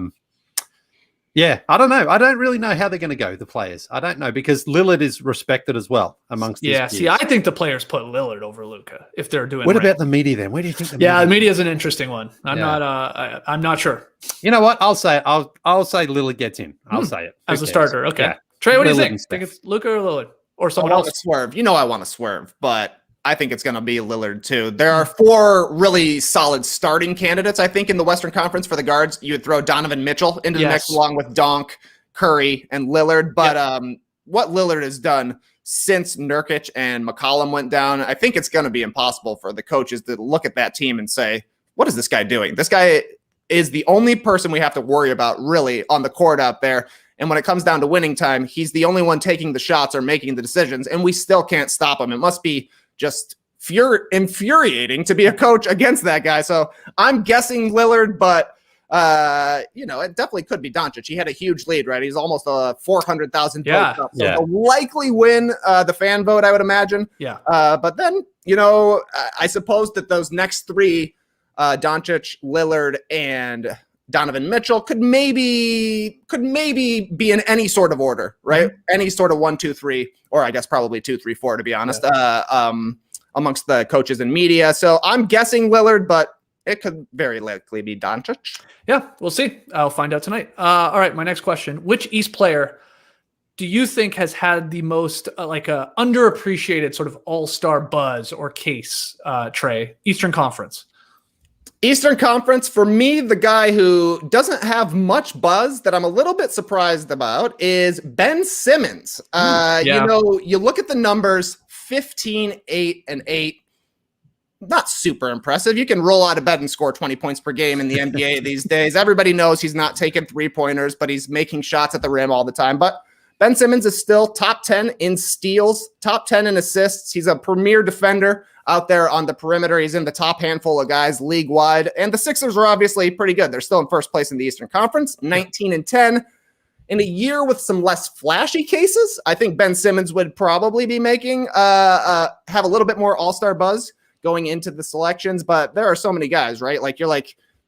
don't know. I don't really know how they're going to go, the players. I don't know because Lillard is respected as well amongst these peers.
See, I think the players put Lillard over Luka if they're doing.
What about the media then? Where do you think?
The media is an interesting one. I'm not sure.
You know what? I'll say it. I'll say Lillard gets in. I'll say it
as a starter. Okay, yeah. Trey, what do you think? Think it's Luka or Lillard or someone else?
Swerve. I want to swerve, but I think it's going to be Lillard too. There are 4 really solid starting candidates, I think, in the Western Conference for the guards. You would throw Donovan Mitchell into the mix along with Donk, Curry, and Lillard. But what Lillard has done since Nurkic and McCollum went down, I think it's going to be impossible for the coaches to look at that team and say, what is this guy doing? This guy is the only person we have to worry about really on the court out there. And when it comes down to winning time, he's the only one taking the shots or making the decisions, and we still can't stop him. It must be just infuriating to be a coach against that guy. So I'm guessing Lillard, but it definitely could be Doncic. He had a huge lead, right? He's almost a 400,000 vote up. So he'll likely win the fan vote, I would imagine.
Yeah.
But then, I suppose that those next 3, Doncic, Lillard, and Donovan Mitchell could maybe be in any sort of order, right? Any sort of 1, 2, 3, or I guess probably 2, 3, 4, to be honest, amongst the coaches and media. So I'm guessing Lillard, but it could very likely be Doncic.
Yeah, we'll see. I'll find out tonight. All right, my next question. Which East player do you think has had the most underappreciated sort of all-star buzz or case, Trey? Eastern Conference.
Eastern Conference, for me, the guy who doesn't have much buzz that I'm a little bit surprised about is Ben Simmons. You look at the numbers, 15, 8, and 8. Not super impressive. You can roll out of bed and score 20 points per game in the NBA these days. Everybody knows he's not taking 3-pointers, but he's making shots at the rim all the time. But Ben Simmons is still top 10 in steals, top 10 in assists. He's a premier defender out there on the perimeter. He's in the top handful of guys league-wide. And the Sixers are obviously pretty good. They're still in first place in the Eastern Conference, 19-10. In a year with some less flashy cases, I think Ben Simmons would probably be making have a little bit more all-star buzz going into the selections. But there are so many guys, right?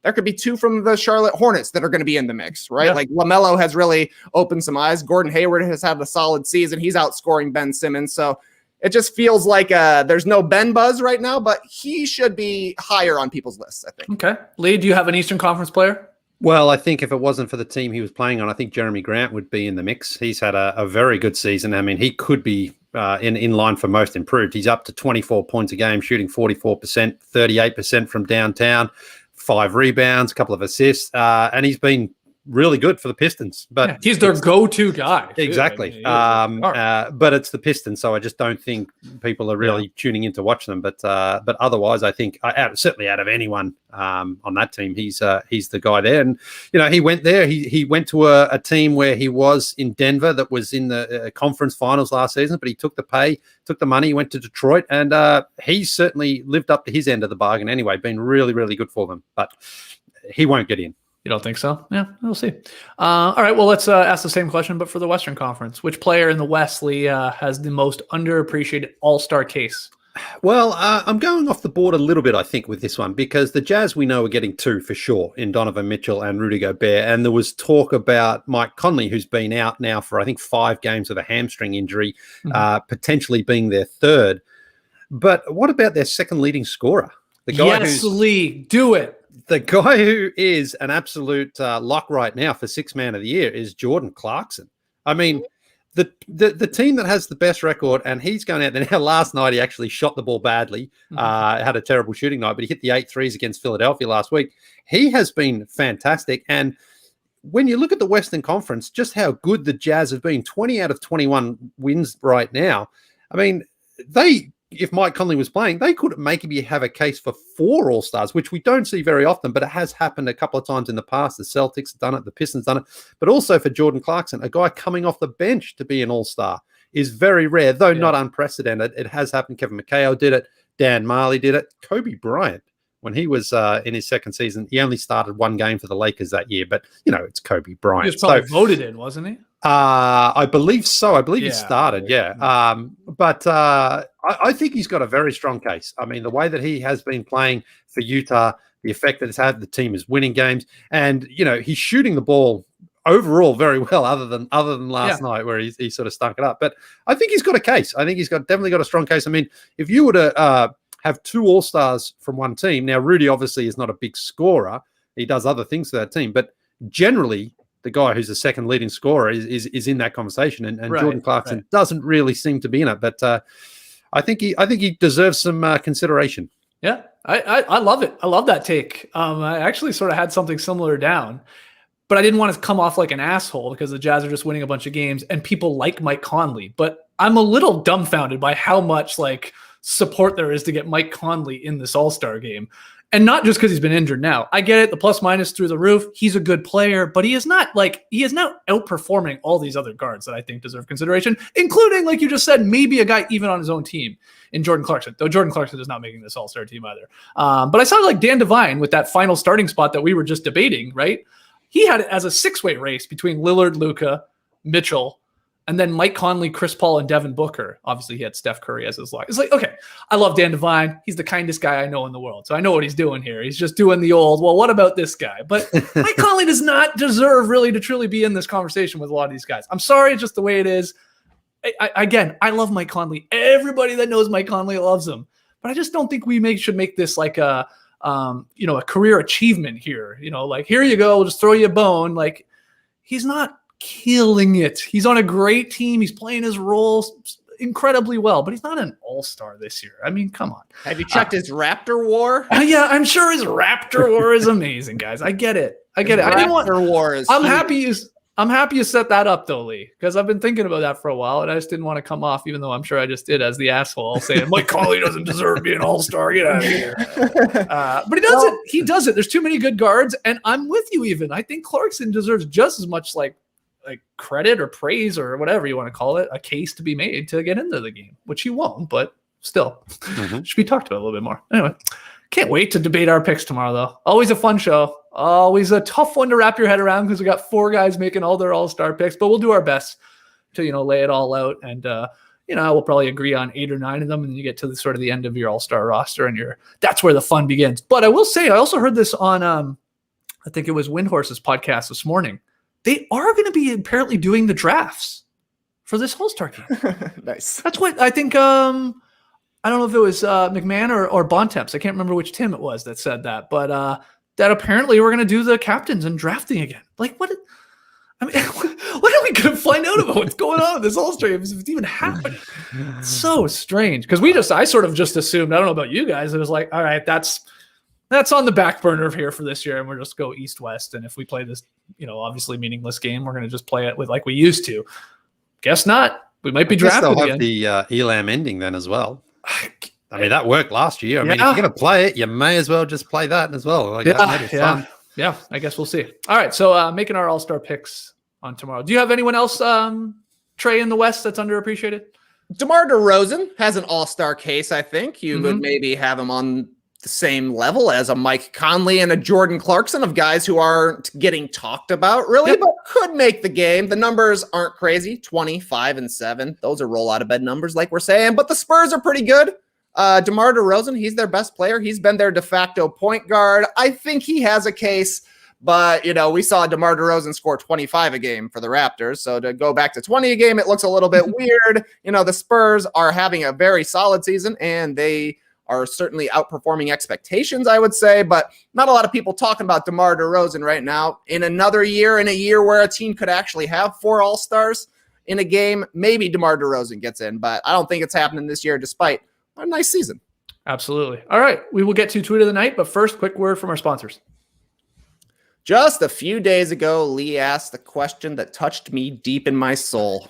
There could be 2 from the Charlotte Hornets that are going to be in the mix, right?
Yeah.
Like LaMelo has really opened some eyes. Gordon Hayward has had a solid season. He's outscoring Ben Simmons. So it just feels like there's no Ben buzz right now, but he should be higher on people's lists, I think.
Okay. Lee, do you have an Eastern Conference player?
Well, I think if it wasn't for the team he was playing on, I think Jerami Grant would be in the mix. He's had a very good season. I mean, he could be in line for most improved. He's up to 24 points a game, shooting 44%, 38% from downtown, 5 rebounds, a couple of assists, and he's been really good for the Pistons. But
he's their go-to guy.
Exactly. But it's the Pistons, so I just don't think people are really tuning in to watch them. But otherwise, I think certainly out of anyone on that team, he's the guy there. And he went there. He went to a team where he was in Denver that was in the conference finals last season, but he took the pay, took the money, went to Detroit, and he's certainly lived up to his end of the bargain anyway. Been really, really good for them, but he won't get in.
You don't think so? Yeah, we'll see. All right, well, let's ask the same question, but for the Western Conference. Which player in the West, Lee, has the most underappreciated all-star case?
Well, I'm going off the board a little bit, I think, with this one, because the Jazz we know are getting 2 for sure in Donovan Mitchell and Rudy Gobert. And there was talk about Mike Conley, who's been out now for, I think, 5 games with a hamstring injury, potentially being their 3rd. But what about their second leading scorer? The guy
Lee, do it.
The guy who is an absolute lock right now for 6th man of the year is Jordan Clarkson. I mean, the team that has the best record, and he's going out there now. Last night, he actually shot the ball badly, had a terrible shooting night, but he hit the 8 threes against Philadelphia last week. He has been fantastic. And when you look at the Western Conference, just how good the Jazz have been, 20 out of 21 wins right now. I mean, they if Mike Conley was playing, they could maybe have a case for 4 All-Stars, which we don't see very often, but it has happened a couple of times in the past. The Celtics have done it, the Pistons done it, but also for Jordan Clarkson, a guy coming off the bench to be an All-Star is very rare, though not unprecedented. It has happened. Kevin McHale did it. Dan Marley did it. Kobe Bryant, when he was in his second season, he only started 1 game for the Lakers that year, but, it's Kobe Bryant.
He was probably voted in, wasn't he?
I believe so. I believe he started, But I think he's got a very strong case. I mean, the way that he has been playing for Utah, the effect that it's had, the team is winning games, and he's shooting the ball overall very well, other than last night where he sort of stunk it up. But I think he's got a case. I think he's definitely got a strong case. I mean, if you were to have 2 All-Stars from one team, now Rudy obviously is not a big scorer. He does other things for that team, but generally the guy who's the second leading scorer is in that conversation, and Jordan Clarkson doesn't really seem to be in it. But I think he deserves some consideration.
Yeah, I love it. I love that take. I actually sort of had something similar down, but I didn't want to come off like an asshole because the Jazz are just winning a bunch of games and people like Mike Conley. But I'm a little dumbfounded by how much support there is to get Mike Conley in this All-Star game. And not just because he's been injured now. I get it. The plus minus through the roof. He's a good player, but he is not outperforming all these other guards that I think deserve consideration, including, like you just said, maybe a guy even on his own team in Jordan Clarkson, though Jordan Clarkson is not making this All-Star team either. But I sounded like Dan Devine with that final starting spot that we were just debating, right? He had it as a 6-way race between Lillard, Luka, Mitchell, and then Mike Conley, Chris Paul, and Devin Booker. Obviously, he had Steph Curry as his lock. It's like, okay, I love Dan Devine. He's the kindest guy I know in the world. So I know what he's doing here. He's just doing the old, well, what about this guy? But Mike Conley does not deserve really to truly be in this conversation with a lot of these guys. I'm sorry, it's just the way it is. I love Mike Conley. Everybody that knows Mike Conley loves him. But I just don't think we should make this like a career achievement here. Here you go, we'll just throw you a bone. He's not killing it. He's on a great team. He's playing his roles incredibly well, but he's not an all-star this year. I mean, come on.
Have you checked his Raptor War?
Yeah, I'm sure his Raptor War is amazing, guys. I get it.
Raptor War is
I'm happy you set that up though, Lee, because I've been thinking about that for a while, and I just didn't want to come off, even though I'm sure I just did as the asshole saying Mike Conley doesn't deserve to be an all-star. Get out of here. But he does it. He does it. There's too many good guards, and I'm with you even. I think Clarkson deserves just as much like credit or praise or whatever you want to call it, a case to be made to get into the game, which he won't, but still should be talked about a little bit more. Anyway, can't wait to debate our picks tomorrow, though. Always a fun show. Always a tough one to wrap your head around because we got 4 guys making all their all-star picks, but we'll do our best to, lay it all out. And, we'll probably agree on 8 or 9 of them. And you get to the sort of the end of your all-star roster and that's where the fun begins. But I will say, I also heard this on, I think it was Windhorse's podcast this morning. They are going to be apparently doing the drafts for this All-Star game.
Nice.
That's what I think. I don't know if it was McMahon or Bontemps. I can't remember which Tim it was that said that, but that apparently we're going to do the captains and drafting again. Like what? I mean, when are we going to find out about what's going on with this All-Star game? If it's even happening. It's so strange because I sort of just assumed. I don't know about you guys. It was like, all right, that's on the back burner here for this year, and we'll just go east-west. And if we play this, obviously meaningless game, we're going to just play it with like we used to. Guess not. We might be drafted
they'll
again.
Have the Elam ending then as well. I mean, that worked last year. I mean, if you're going to play it, you may as well just play that as well. Fun.
Yeah. I guess we'll see. All right, so making our all-star picks on tomorrow. Do you have anyone else, Trey, in the West that's underappreciated?
DeMar DeRozan has an all-star case, I think. You would maybe have him on the same level as a Mike Conley and a Jordan Clarkson of guys who aren't getting talked about really, but could make the game. The numbers aren't crazy, 25 and 7. Those are roll out of bed numbers like we're saying, but the Spurs are pretty good. DeMar DeRozan, he's their best player. He's been their de facto point guard. I think he has a case, but we saw DeMar DeRozan score 25 a game for the Raptors. So to go back to 20 a game, it looks a little bit weird. The Spurs are having a very solid season and they are certainly outperforming expectations, I would say, but not a lot of people talking about DeMar DeRozan right now. In another year, in a year where a team could actually have 4 All-Stars in a game, maybe DeMar DeRozan gets in, but I don't think it's happening this year despite a nice season.
Absolutely. All right. We will get to tweet of the night, but first, quick word from our sponsors.
Just a few days ago, Lee asked the question that touched me deep in my soul.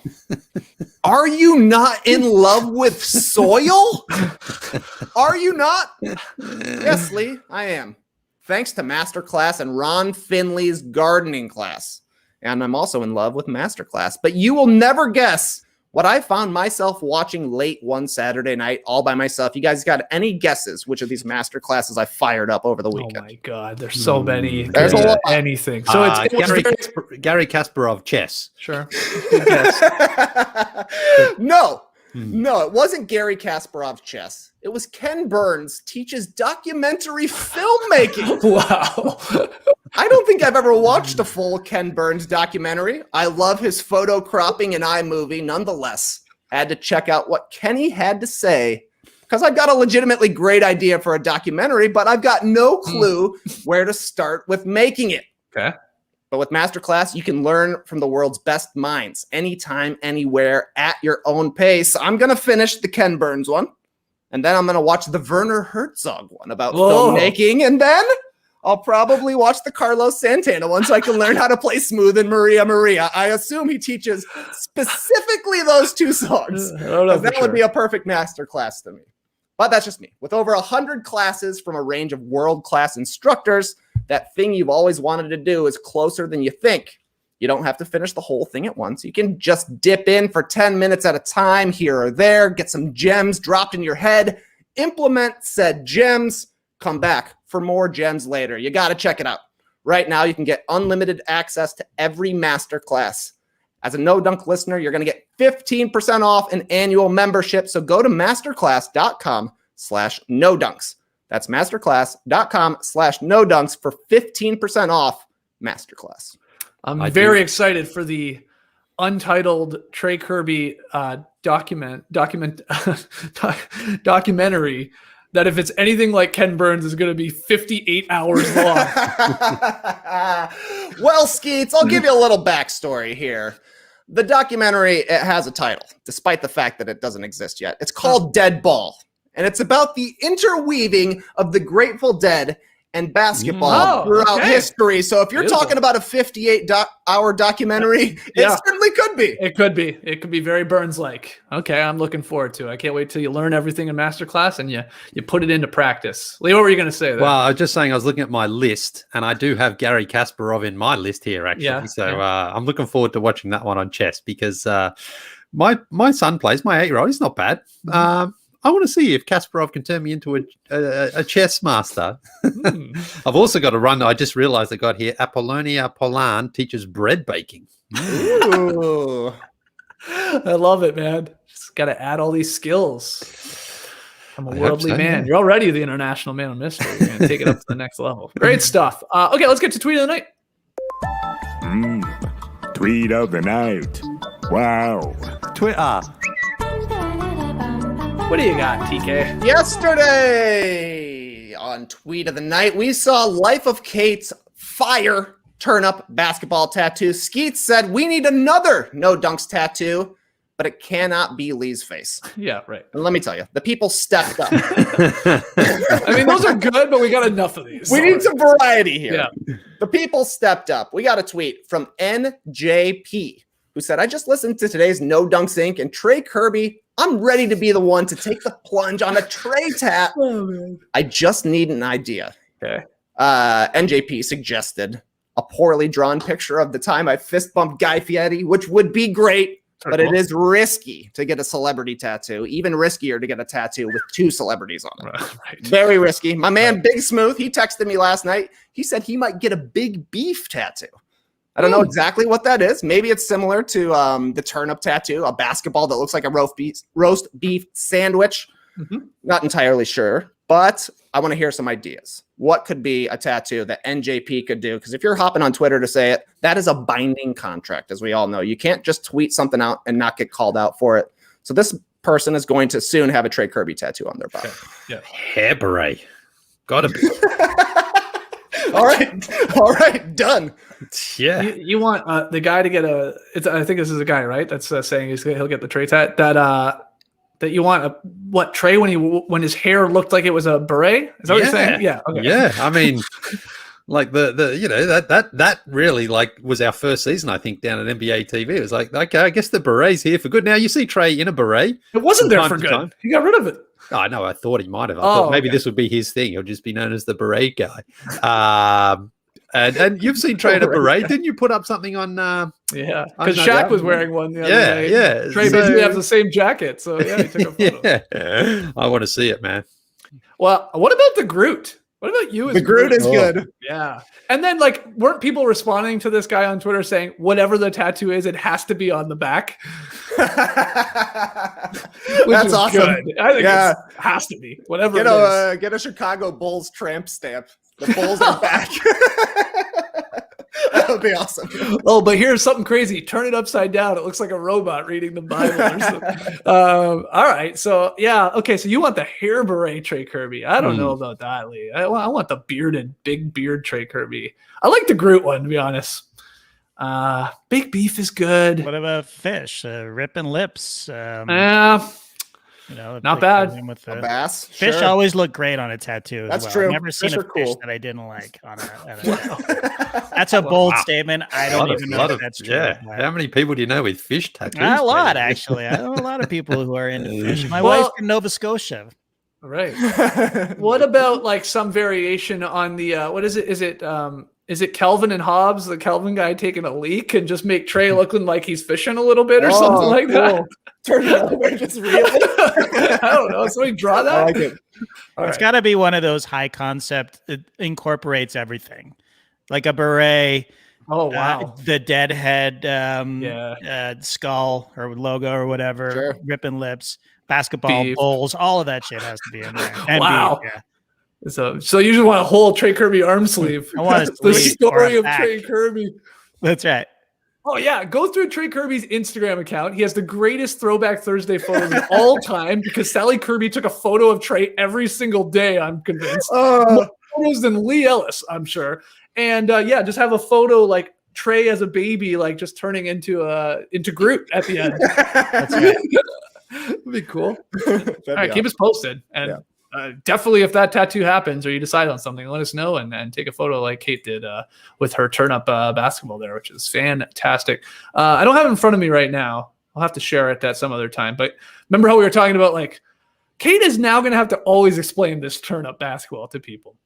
Are you not in love with soil? Are you not? Yes, Lee, I am. Thanks to Masterclass and Ron Finley's gardening class. And I'm also in love with Masterclass. But you will never guess what I found myself watching late one Saturday night all by myself. You guys got any guesses which of these master classes I fired up over the weekend?
Oh my God, there's so many.
There's a lot.
Anything. So
Gary Kasparov chess.
Sure. Good guess.
No, it wasn't Gary Kasparov chess. It was Ken Burns teaches documentary filmmaking.
Wow.
I don't think I've ever watched a full Ken Burns documentary. I love his photo cropping in iMovie. Nonetheless, I had to check out what Kenny had to say because I've got a legitimately great idea for a documentary, but I've got no clue where to start with making it.
Okay.
But with Masterclass, you can learn from the world's best minds anytime, anywhere, at your own pace. I'm going to finish the Ken Burns one, and then I'm going to watch the Werner Herzog one about filmmaking, and then I'll probably watch the Carlos Santana one so I can learn how to play Smooth and Maria Maria. I assume he teaches specifically those two songs. That would be a perfect masterclass to me. But that's just me. With over 100 classes from a range of world-class instructors, that thing you've always wanted to do is closer than you think. You don't have to finish the whole thing at once. You can just dip in for 10 minutes at a time here or there, get some gems dropped in your head, implement said gems, come back for more gems later. You got to check it out. Right now, you can get unlimited access to every masterclass. As a No Dunk listener, you're going to get 15% off an annual membership. So go to masterclass.com/nodunks. That's masterclass.com/nodunks for 15% off Masterclass.
I'm very excited for the untitled Trey Kerby documentary that, if it's anything like Ken Burns, is going to be 58 hours long.
Well, Skeets, I'll give you a little backstory here. The documentary, it has a title, despite the fact that it doesn't exist yet. It's called Dead Ball, and it's about the interweaving of the Grateful Dead and basketball throughout history. So if you're talking about a 58-hour documentary, it certainly could be.
It could be. It could be very Burns-like. Okay, I'm looking forward to it. I can't wait till you learn everything in Masterclass and you put it into practice. Lee, what were you going to say there?
Well, I was just saying I was looking at my list, and I do have Gary Kasparov in my list here, actually.
Yeah,
I'm looking forward to watching that one on chess because my son plays, my 8-year-old. He's not bad. I want to see if Kasparov can turn me into a chess master. I've also got a run. I just realized I got here. Apollonia Polan teaches bread baking.
Ooh.
I love it, man. Just got to add all these skills. I'm a worldly man. You're already the international man of mystery. You're going to take it up to the next level. Great stuff. Okay, let's get to tweet of the night.
Tweet of the night. Wow.
Twitter.
What do you got, TK?
Yesterday on Tweet of the Night, we saw Life of Kate's fire turn-up basketball tattoo. Skeets said, we need another No Dunks tattoo, but it cannot be Lee's face.
Yeah, right.
And let me tell you, the people stepped up.
I mean, those are good, but we got enough of these.
We need some variety here.
Yeah.
The people stepped up. We got a tweet from NJP, who said, I just listened to today's No Dunks Inc. and Trey Kerby. I'm ready to be the one to take the plunge on a Trey tat. I just need an idea.
Okay.
NJP suggested a poorly drawn picture of the time I fist bumped Guy Fieri, which would be great, but it is risky to get a celebrity tattoo. Even riskier to get a tattoo with 2 celebrities on it.
Right.
Very risky. My man, Big Smooth, he texted me last night. He said he might get a big beef tattoo. I don't know exactly what that is. Maybe it's similar to the turnip tattoo, a basketball that looks like a roast beef sandwich. Not entirely sure, but I want to hear some ideas. What could be a tattoo that NJP could do? Because if you're hopping on Twitter to say it, that is a binding contract, as we all know. You can't just tweet something out and not get called out for it. So this person is going to soon have a Trey Kerby tattoo on their body.
Okay. Yeah.
Hair beret. Gotta be.
All right, done.
Yeah.
You want the guy to get I think this is a guy, right? That's saying he'll get the Trey tat. That you want Trey when his hair looked like it was a beret? Is that what you're saying? Yeah. Okay.
Yeah. I mean, Like that really like was our first season, I think, down at NBA TV. It was like, okay, I guess the beret's here for good. Now you see Trey in a beret.
It wasn't there for good. He got rid of it.
Oh no, I thought he might have. I thought maybe this would be his thing. He'll just be known as the beret guy. And you've seen Trey in a beret. Didn't you put up something on?
Yeah, because Shaq was wearing one the other day.
Yeah.
Trey basically has the same jacket, so yeah, he took a photo.
Yeah. I want to see it, man.
Well, what about the Groot? What about you?
The Groot is good.
Yeah. And then, like, weren't people responding to this guy on Twitter saying, whatever the tattoo is, it has to be on the back?
That's awesome.
Good. I think it has to be. Whatever
Get a Chicago Bulls tramp stamp. The Bulls are back. That would be awesome.
Oh, but here's something crazy. Turn it upside down. It looks like a robot reading the Bible or something. All right. So, yeah. Okay. So you want the hair beret Trey Kerby. I don't know about that, Lee. I want the bearded, big beard Trey Kerby. I like the Groot one, to be honest. Big beef is good.
What about Fish? Ripping lips.
Not bad.
With
a bass.
Fish always look great on a tattoo.
That's
as
true.
well. I've never seen a fish that I didn't like on a That's a bold statement. I don't even know if that's true.
Yeah. How many people do you know with fish tattoos?
A lot, actually. I know a lot of people who are into fish. My wife's in Nova Scotia.
Right. What about like some variation on the what is it? Is it Kelvin and Hobbs, the Kelvin guy taking a leak and just make Trey looking like he's fishing a little bit or something like that?
Turn it over, just really.
I don't know. Somebody draw that.
I like it.
It's got to be one of those high concept. It incorporates everything, like a beret.
Oh wow!
The deadhead skull or logo or whatever.
Sure.
Ripping lips, basketball bowls, all of that shit has to be in there. And
wow.
beef, yeah.
So you just want a whole Trey Kerby arm sleeve.
I want
the story of Trey Kerby.
That's right.
Oh yeah, go through Trey Kerby's Instagram account. He has the greatest Throwback Thursday photos of all time because Sally Kirby took a photo of Trey every single day. I'm convinced. More photos than Lee Ellis, I'm sure. And just have a photo like Trey as a baby, like just turning into Groot at the end.
That's right.
That'd be cool. All right, keep us posted. And definitely, if that tattoo happens or you decide on something, let us know and take a photo like Kate did with her turn-up basketball there, which is fantastic. I don't have it in front of me right now. I'll have to share it at some other time. But remember how we were talking about, like, Kate is now going to have to always explain this turn-up basketball to people.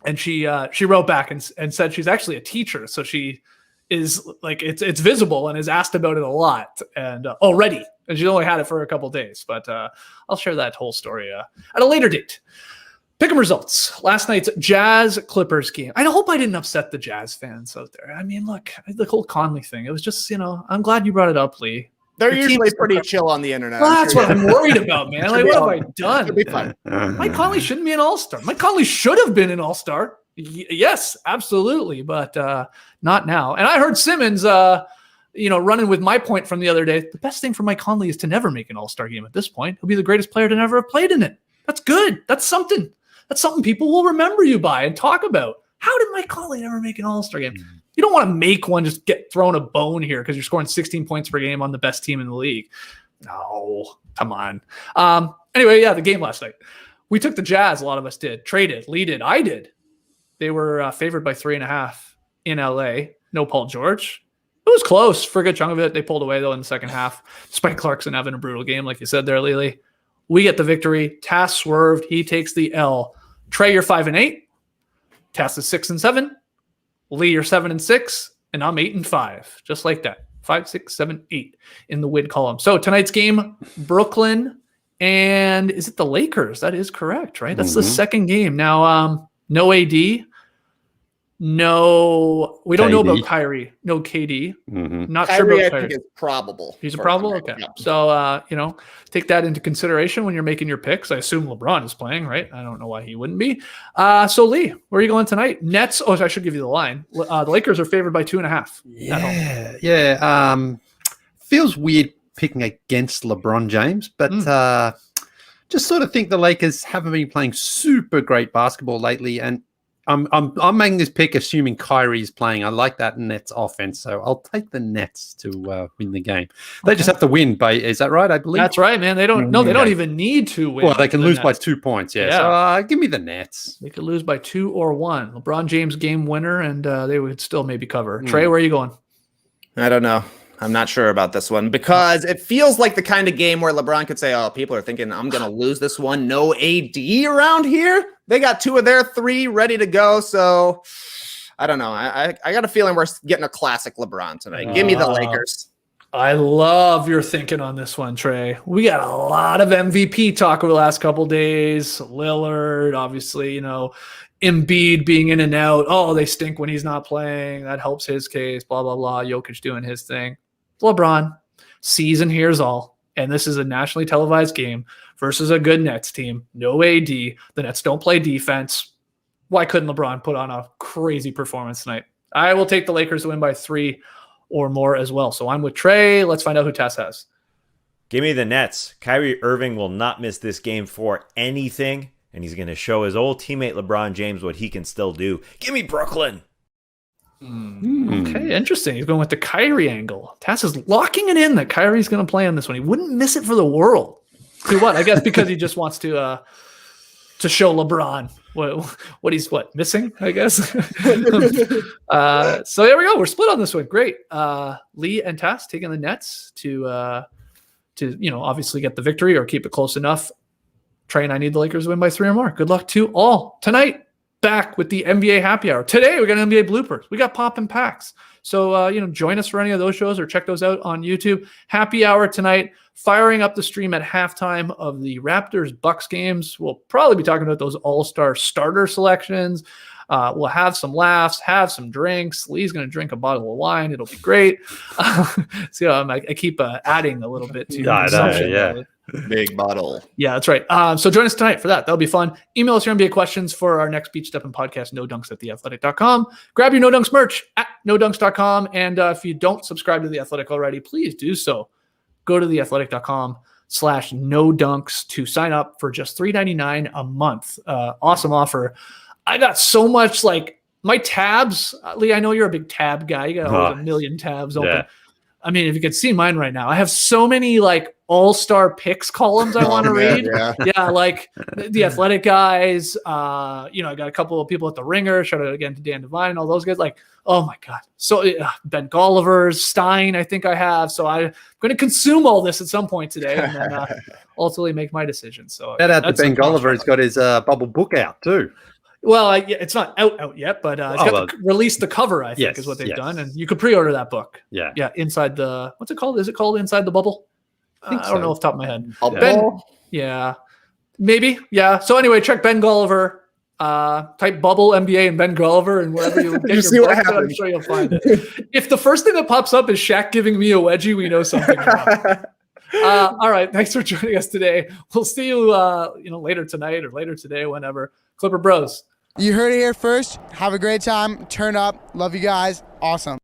And she wrote back and said she's actually a teacher, so she is like it's visible and is asked about it a lot and already. And she only had it for a couple days, but I'll share that whole story at a later date. Pick'em results. Last night's Jazz Clippers game. I hope I didn't upset the Jazz fans out there. I mean, look, the whole Conley thing. It was just, I'm glad you brought it up, Lee.
They're usually pretty chill on the internet.
Well, that's what I'm worried about, man. Like, what have I done?
It'll be fine.
Mike Conley shouldn't be an all-star. Mike Conley should have been an all-star. Yes, absolutely, but not now. And I heard Simmons, running with my point from the other day. The best thing for Mike Conley is to never make an all-star game at this point. He'll be the greatest player to never have played in it. That's good. That's something. That's something people will remember you by and talk about. How did Mike Conley never make an all-star game? You don't want to make one just get thrown a bone here because you're scoring 16 points per game on the best team in the league. No, come on. Anyway, the game last night. We took the Jazz. A lot of us did. Traded. Lee did. I did. They were favored by 3.5 in LA. No Paul George. It was close for a good chunk of it. They pulled away, though, in the second half. Despite Clarkson having a brutal game, like you said there, Lily. We get the victory. Tass swerved. He takes the L. Trey, you're 5-8. Tass is 6-7. Lee, you're 7-6. And I'm 8-5. Just like that. 5, 6, 7, 8 in the win column. So tonight's game, Brooklyn. And is it the Lakers? That is correct, right? That's the second game. Now, no AD. No, we don't know about Kyrie. No KD. Not
Kyrie,
sure about
I
Kyrie.
think is probable.
He's a probable? Okay. Yeah. So, take that into consideration when you're making your picks. I assume LeBron is playing, right? I don't know why he wouldn't be. So, Lee, where are you going tonight? Nets. Oh, I should give you the line. The Lakers are favored by 2.5.
Yeah. Feels weird picking against LeBron James, but just sort of think the Lakers haven't been playing super great basketball lately. And I'm making this pick assuming Kyrie's playing. I like that Nets offense, so I'll take the Nets to win the game. They just have to win is that right? I believe
that's right, man. They don't even need to win.
Well, they can lose by 2 points. Yeah. So give me the Nets.
They could lose by 2 or 1. LeBron James game winner, and they would still maybe cover. Trey, where are you going?
I don't know. I'm not sure about this one because it feels like the kind of game where LeBron could say, oh, people are thinking I'm going to lose this one. No AD around here. They got 2 of their 3 ready to go. So I don't know. I got a feeling we're getting a classic LeBron tonight. Give me the Lakers.
I love your thinking on this one, Trey. We got a lot of MVP talk over the last couple of days. Lillard, obviously, Embiid being in and out. Oh, they stink when he's not playing. That helps his case. Blah, blah, blah. Jokic doing his thing. LeBron, season here's all. And this is a nationally televised game versus a good Nets team. No AD. The Nets don't play defense. Why couldn't LeBron put on a crazy performance tonight? I will take the Lakers to win by 3 or more as well. So I'm with Trey. Let's find out who Tess has.
Give me the Nets. Kyrie Irving will not miss this game for anything, and he's going to show his old teammate LeBron James what he can still do. Give me Brooklyn.
Okay, interesting. He's going with the Kyrie angle. Tess is locking it in that Kyrie's going to play on this one. He wouldn't miss it for the world. Do what? I guess because he just wants to show LeBron what he's missing, I guess. So there we go. We're split on this one. Great. Lee and Tess taking the Nets to obviously get the victory or keep it close enough. Trey and I need the Lakers to win by 3 or more. Good luck to all tonight. Back with the NBA happy hour. Today, we got NBA bloopers. We got Poppin packs. So, join us for any of those shows or check those out on YouTube. Happy hour tonight. Firing up the stream at halftime of the Raptors-Bucks games. We'll probably be talking about those all-star starter selections. We'll have some laughs, have some drinks. Lee's going to drink a bottle of wine. It'll be great. So I keep adding a little bit to your assumption.
Yeah.
Big bottle.
Yeah, that's right. So join us tonight for that. That'll be fun. Email us your NBA questions for our next Beach Steppin' podcast, nodunks@theathletic.com. Grab your No Dunks merch at nodunks.com. And if you don't subscribe to The Athletic already, please do so. Go to theathletic.com/nodunks to sign up for just $3.99 a month. Awesome offer. I got so much my tabs. Lee, I know you're a big tab guy. You got a million tabs open. Yeah. I mean, if you could see mine right now, I have so many all-star picks columns I want to read. Yeah, like the Athletic guys. I got a couple of people at the Ringer. Shout out again to Dan Devine and all those guys. Oh my God. So Ben Golliver's, Stein, I think I have. So I'm going to consume all this at some point today and then ultimately make my decision. So
shout out to Ben Golliver. He's got his bubble book out too.
Well, it's not out yet, but it's got to release the cover, I think, is what they've done. And you could pre-order that book. Yeah. Yeah, inside the, what's it called? Is it called Inside the Bubble? I don't know off the top of my head. Ben, maybe. Yeah. So anyway, check Ben Golliver. Type Bubble NBA and Ben Golliver and wherever you get your book, I'm sure you'll find it. If the first thing that pops up is Shaq giving me a wedgie, we know something wrong. All right. Thanks for joining us today. We'll see you, later tonight or later today, whenever. Clipper Bros.
You heard it here first. Have a great time. Turn up. Love you guys. Awesome.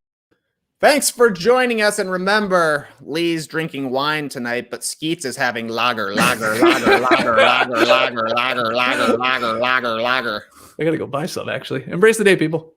Thanks for joining us. And remember, Lee's drinking wine tonight, but Skeets is having lager. I got to go buy some, actually. Embrace the day, people.